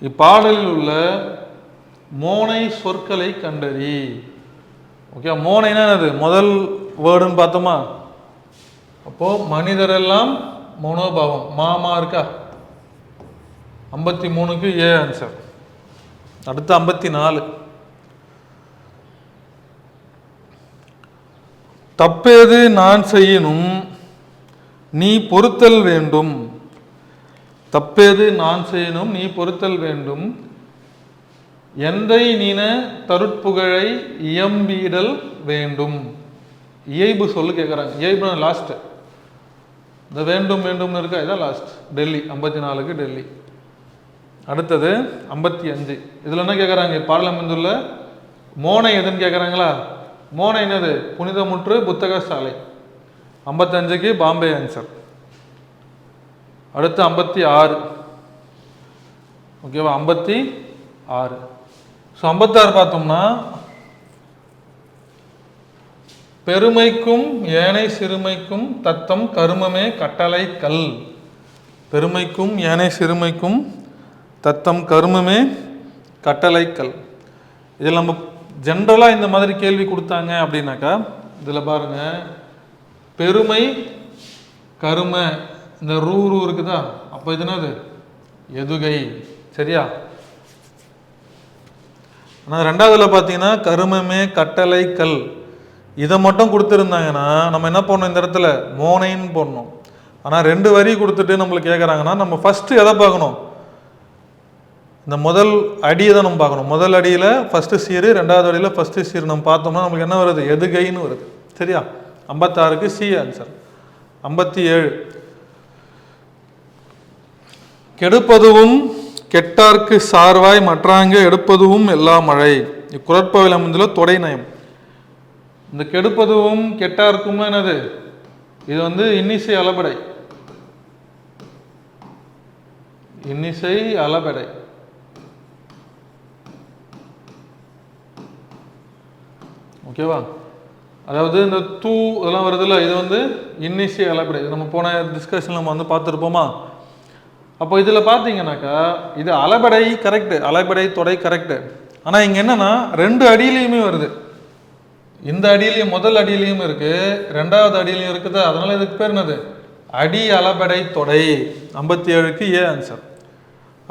இப்பாடலில் உள்ள மோனை சொற்களை கண்டறி. ஓகே, மோனைனா அது முதல் வேர்டுன்னு பார்த்தோமா? அப்போ மனிதரெல்லாம் மனோபாவம் மாமா இருக்கா? 53க்கு ஏ ஆன்சர். அடுத்து 54 தப்பேது நான் செய்யணும் நீ பொறுத்தல் வேண்டும். தப்பேது நான் செய்யணும் நீ பொறுத்தல் வேண்டும். எந்தை நீன தருட்புகழை இயம்பீடல் வேண்டும். இயைபு சொல்லு கேட்குறாங்க. இயைபு லாஸ்ட். இந்த வேண்டும் வேண்டும்னு இருக்கா? இதான் லாஸ்ட். டெல்லி. 54க்கு டெல்லி. அடுத்தது 55. இதில் என்ன கேட்குறாங்க? பார்லமெந்துள்ள மோனை எதுன்னு கேட்குறாங்களா? மோனை என்னது? புனிதமுற்று புத்தக சாலை. 55க்கு பாம்பே ஆன்சர். அடுத்து 56. ஓகேவா? 56. ஸோ 56 பார்த்தோம்னா பெருமைக்கும் ஏனை சிறுமைக்கும் தத்தம் கருமமே கட்டளை கல். பெருமைக்கும் ஏனை சிறுமைக்கும் தத்தம் கருமமே கட்டளை கல். இதில் நம்ம ஜென்ரலாக இந்த மாதிரி கேள்வி கொடுத்தாங்க அப்படின்னாக்கா, இதில் பாருங்க, பெருமை கரும இந்த ரூ இருக்குதா? அப்போ இது என்னது? எதுகை. சரியா? ஆனால் 2வதுல பார்த்தீங்கன்னா கருமமே கட்டளை கல். இதை மட்டும் கொடுத்துருந்தாங்கன்னா நம்ம என்ன பண்ணணும்? இந்த இடத்துல மோனைன்னு போடணும். ஆனால் 2 வரி கொடுத்துட்டு நம்மளுக்கு கேட்குறாங்கன்னா நம்ம ஃபஸ்ட்டு எதை பார்க்கணும்? இந்த முதல் அடியை தான் நம்ம பார்க்கணும். முதல் அடியில் ஃபஸ்ட்டு சீரு, 2வது அடியில் ஃபஸ்ட்டு சீரு நம்ம பார்த்தோம்னா நமக்கு என்ன வருது? எதுகைன்னு வருது. சரியா? 56க்கு சி ஆன்சர். 57 கெடுப்பதுவும் கெட்டார்க்கு சார்வாய் மற்றாங்க எடுப்பதுவும் எல்லா மழை. இக்குறட்பாவில் அமைந்துள்ள தொடை நயம். இந்த கெடுப்பதுவும் கெட்டார்க்கும் என்னது? இது வந்து இன்னிசை அளபடை. இன்னிசை அளபடை. ஓகேவா? அதாவது இந்த தூ இதெல்லாம் வருதுல்ல, இது வந்து இன்னிசை அளபடை. நம்ம போன டிஸ்கஷன் நம்ம வந்து பார்த்துருப்போமா? அப்போ இதில் பார்த்தீங்கன்னாக்கா இது அளபடை கரெக்டு, அளபடை தொடை கரெக்டு. ஆனால் இங்கே என்னன்னா 2 அடியிலையுமே வருது. இந்த அடியிலையும் முதல் அடியிலையும் இருக்கு, 2வது அடியிலையும் இருக்குது. அதனால இதுக்கு பேர் என்னது? அடி அளபடை தொடை. 57க்கு ஏ ஆன்சர்.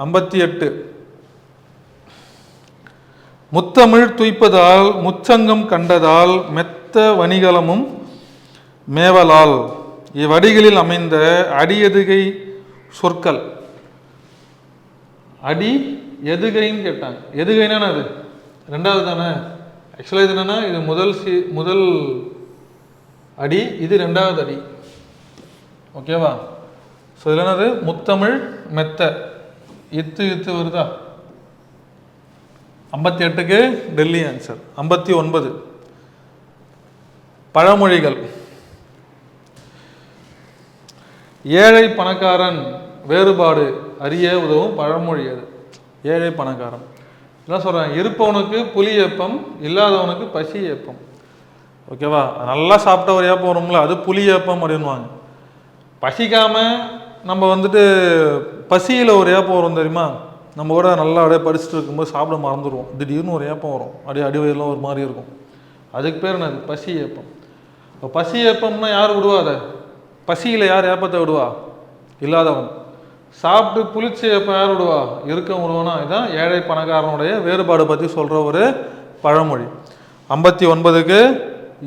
58 முத்தமிழ் துய்ப்பதால் முச்சங்கம் கண்டதால் மெத்த வணிகலமும் மேவலால். இவ்வடிகளில் அமைந்த அடியெதுகை சொற்கள். அடி எதுகைன்னு கேட்டாங்க. எதுகைனா அது 2வது தானே? ஆக்சுவலாக இது என்னென்னா இது முதல் அடி, இது 2வது அடி. ஓகேவா? ஸோ இதில் என்னது முத்தமிழ் மெத்த இத்து வருதா? 58க்கு டெல்லி ஆன்சர். 59 பழமொழிகள். ஏழை பணக்காரன் வேறுபாடு அறிய உதவும் பழமொழி அது. ஏழை பணக்காரன் என்ன சொல்கிறேன், இருப்பவனுக்கு புலி ஏப்பம், இல்லாதவனுக்கு பசி ஏப்பம். ஓகேவா? நல்லா சாப்பிட்ட ஒரு ஏப்பம் வரும்ல, அது புலி ஏப்பம் அப்படின்வாங்க. பசிக்காமல் நம்ம வந்துட்டு பசியில் ஒரு ஏப்பம் வரும் தெரியுமா? நம்ம கூட நல்லா அப்படியே படிச்சுட்டு இருக்கும்போது சாப்பிட மறந்துடுவோம், திடீர்னு ஒரு ஏப்பம் வரும், அப்படியே அடிவயெல்லாம் ஒரு மாதிரி இருக்கும். அதுக்கு பேர் என்னது? பசி ஏப்பம். இப்போ பசி ஏப்பம்னா யார் விடுவா? அதை பசியில் யார் ஏப்பத்தை விடுவா? இல்லாதவன். சாப்பிட்டு புளிச்ச ஏப்பம் யார் விடுவா? இருக்க விடுவானா? இதுதான் ஏழை பணக்காரனுடைய வேறுபாடு பற்றி சொல்கிற ஒரு பழமொழி. 59க்கு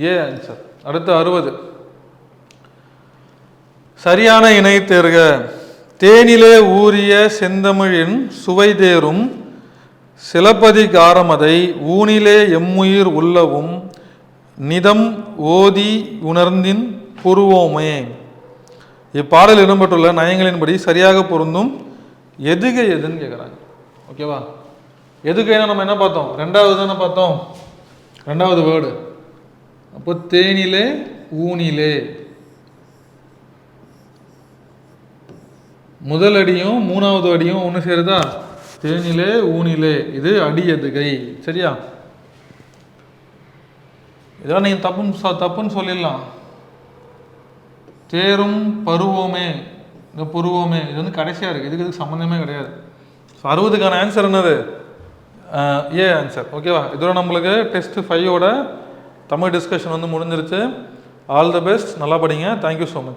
ஏ ஆன்சர். அடுத்து 60 சரியான இணை தேர்க. தேனிலே ஊறிய செந்தமிழின் சுவை தேரும் சிலப்பதிகாரமதை ஊனிலே எம்முயிர் உள்ளவும் நிதம் ஓதி உணர்ந்தின் புருவோமே. இப்பாடல் இடம்பெற்றுள்ள நயங்களின்படி சரியாக பொருந்தும் எதுகை எதுன்னு கேட்குறாங்க. ஓகேவா? எதுகைனா நம்ம என்ன பார்த்தோம்? 2வது தானே பார்த்தோம், 2வது வேர்டு. அப்போ தேனிலே ஊனிலே முதல் அடியும் 3வது அடியும் ஒன்று சேருதா? தேனிலே ஊனிலே, இது அடி எதுகை. சரியா? இதெல்லாம் நீங்கள் தப்புன்னு சொல்லிடலாம். தேரும் பருவோமே, இந்த புருவோமே, இது வந்து கடைசியாக இருக்குது, இதுக்கு சம்மந்தமே கிடையாது. ஸோ 60க்கான ஆன்சர் என்னது? A answer. ஓகேவா? இதோட நம்மளுக்கு டெஸ்ட் 5ஓட தமிழ் டிஸ்கஷன் வந்து முடிஞ்சிருச்சு. ஆல் தி பெஸ்ட், நல்லா படிங்க. Thank you so much.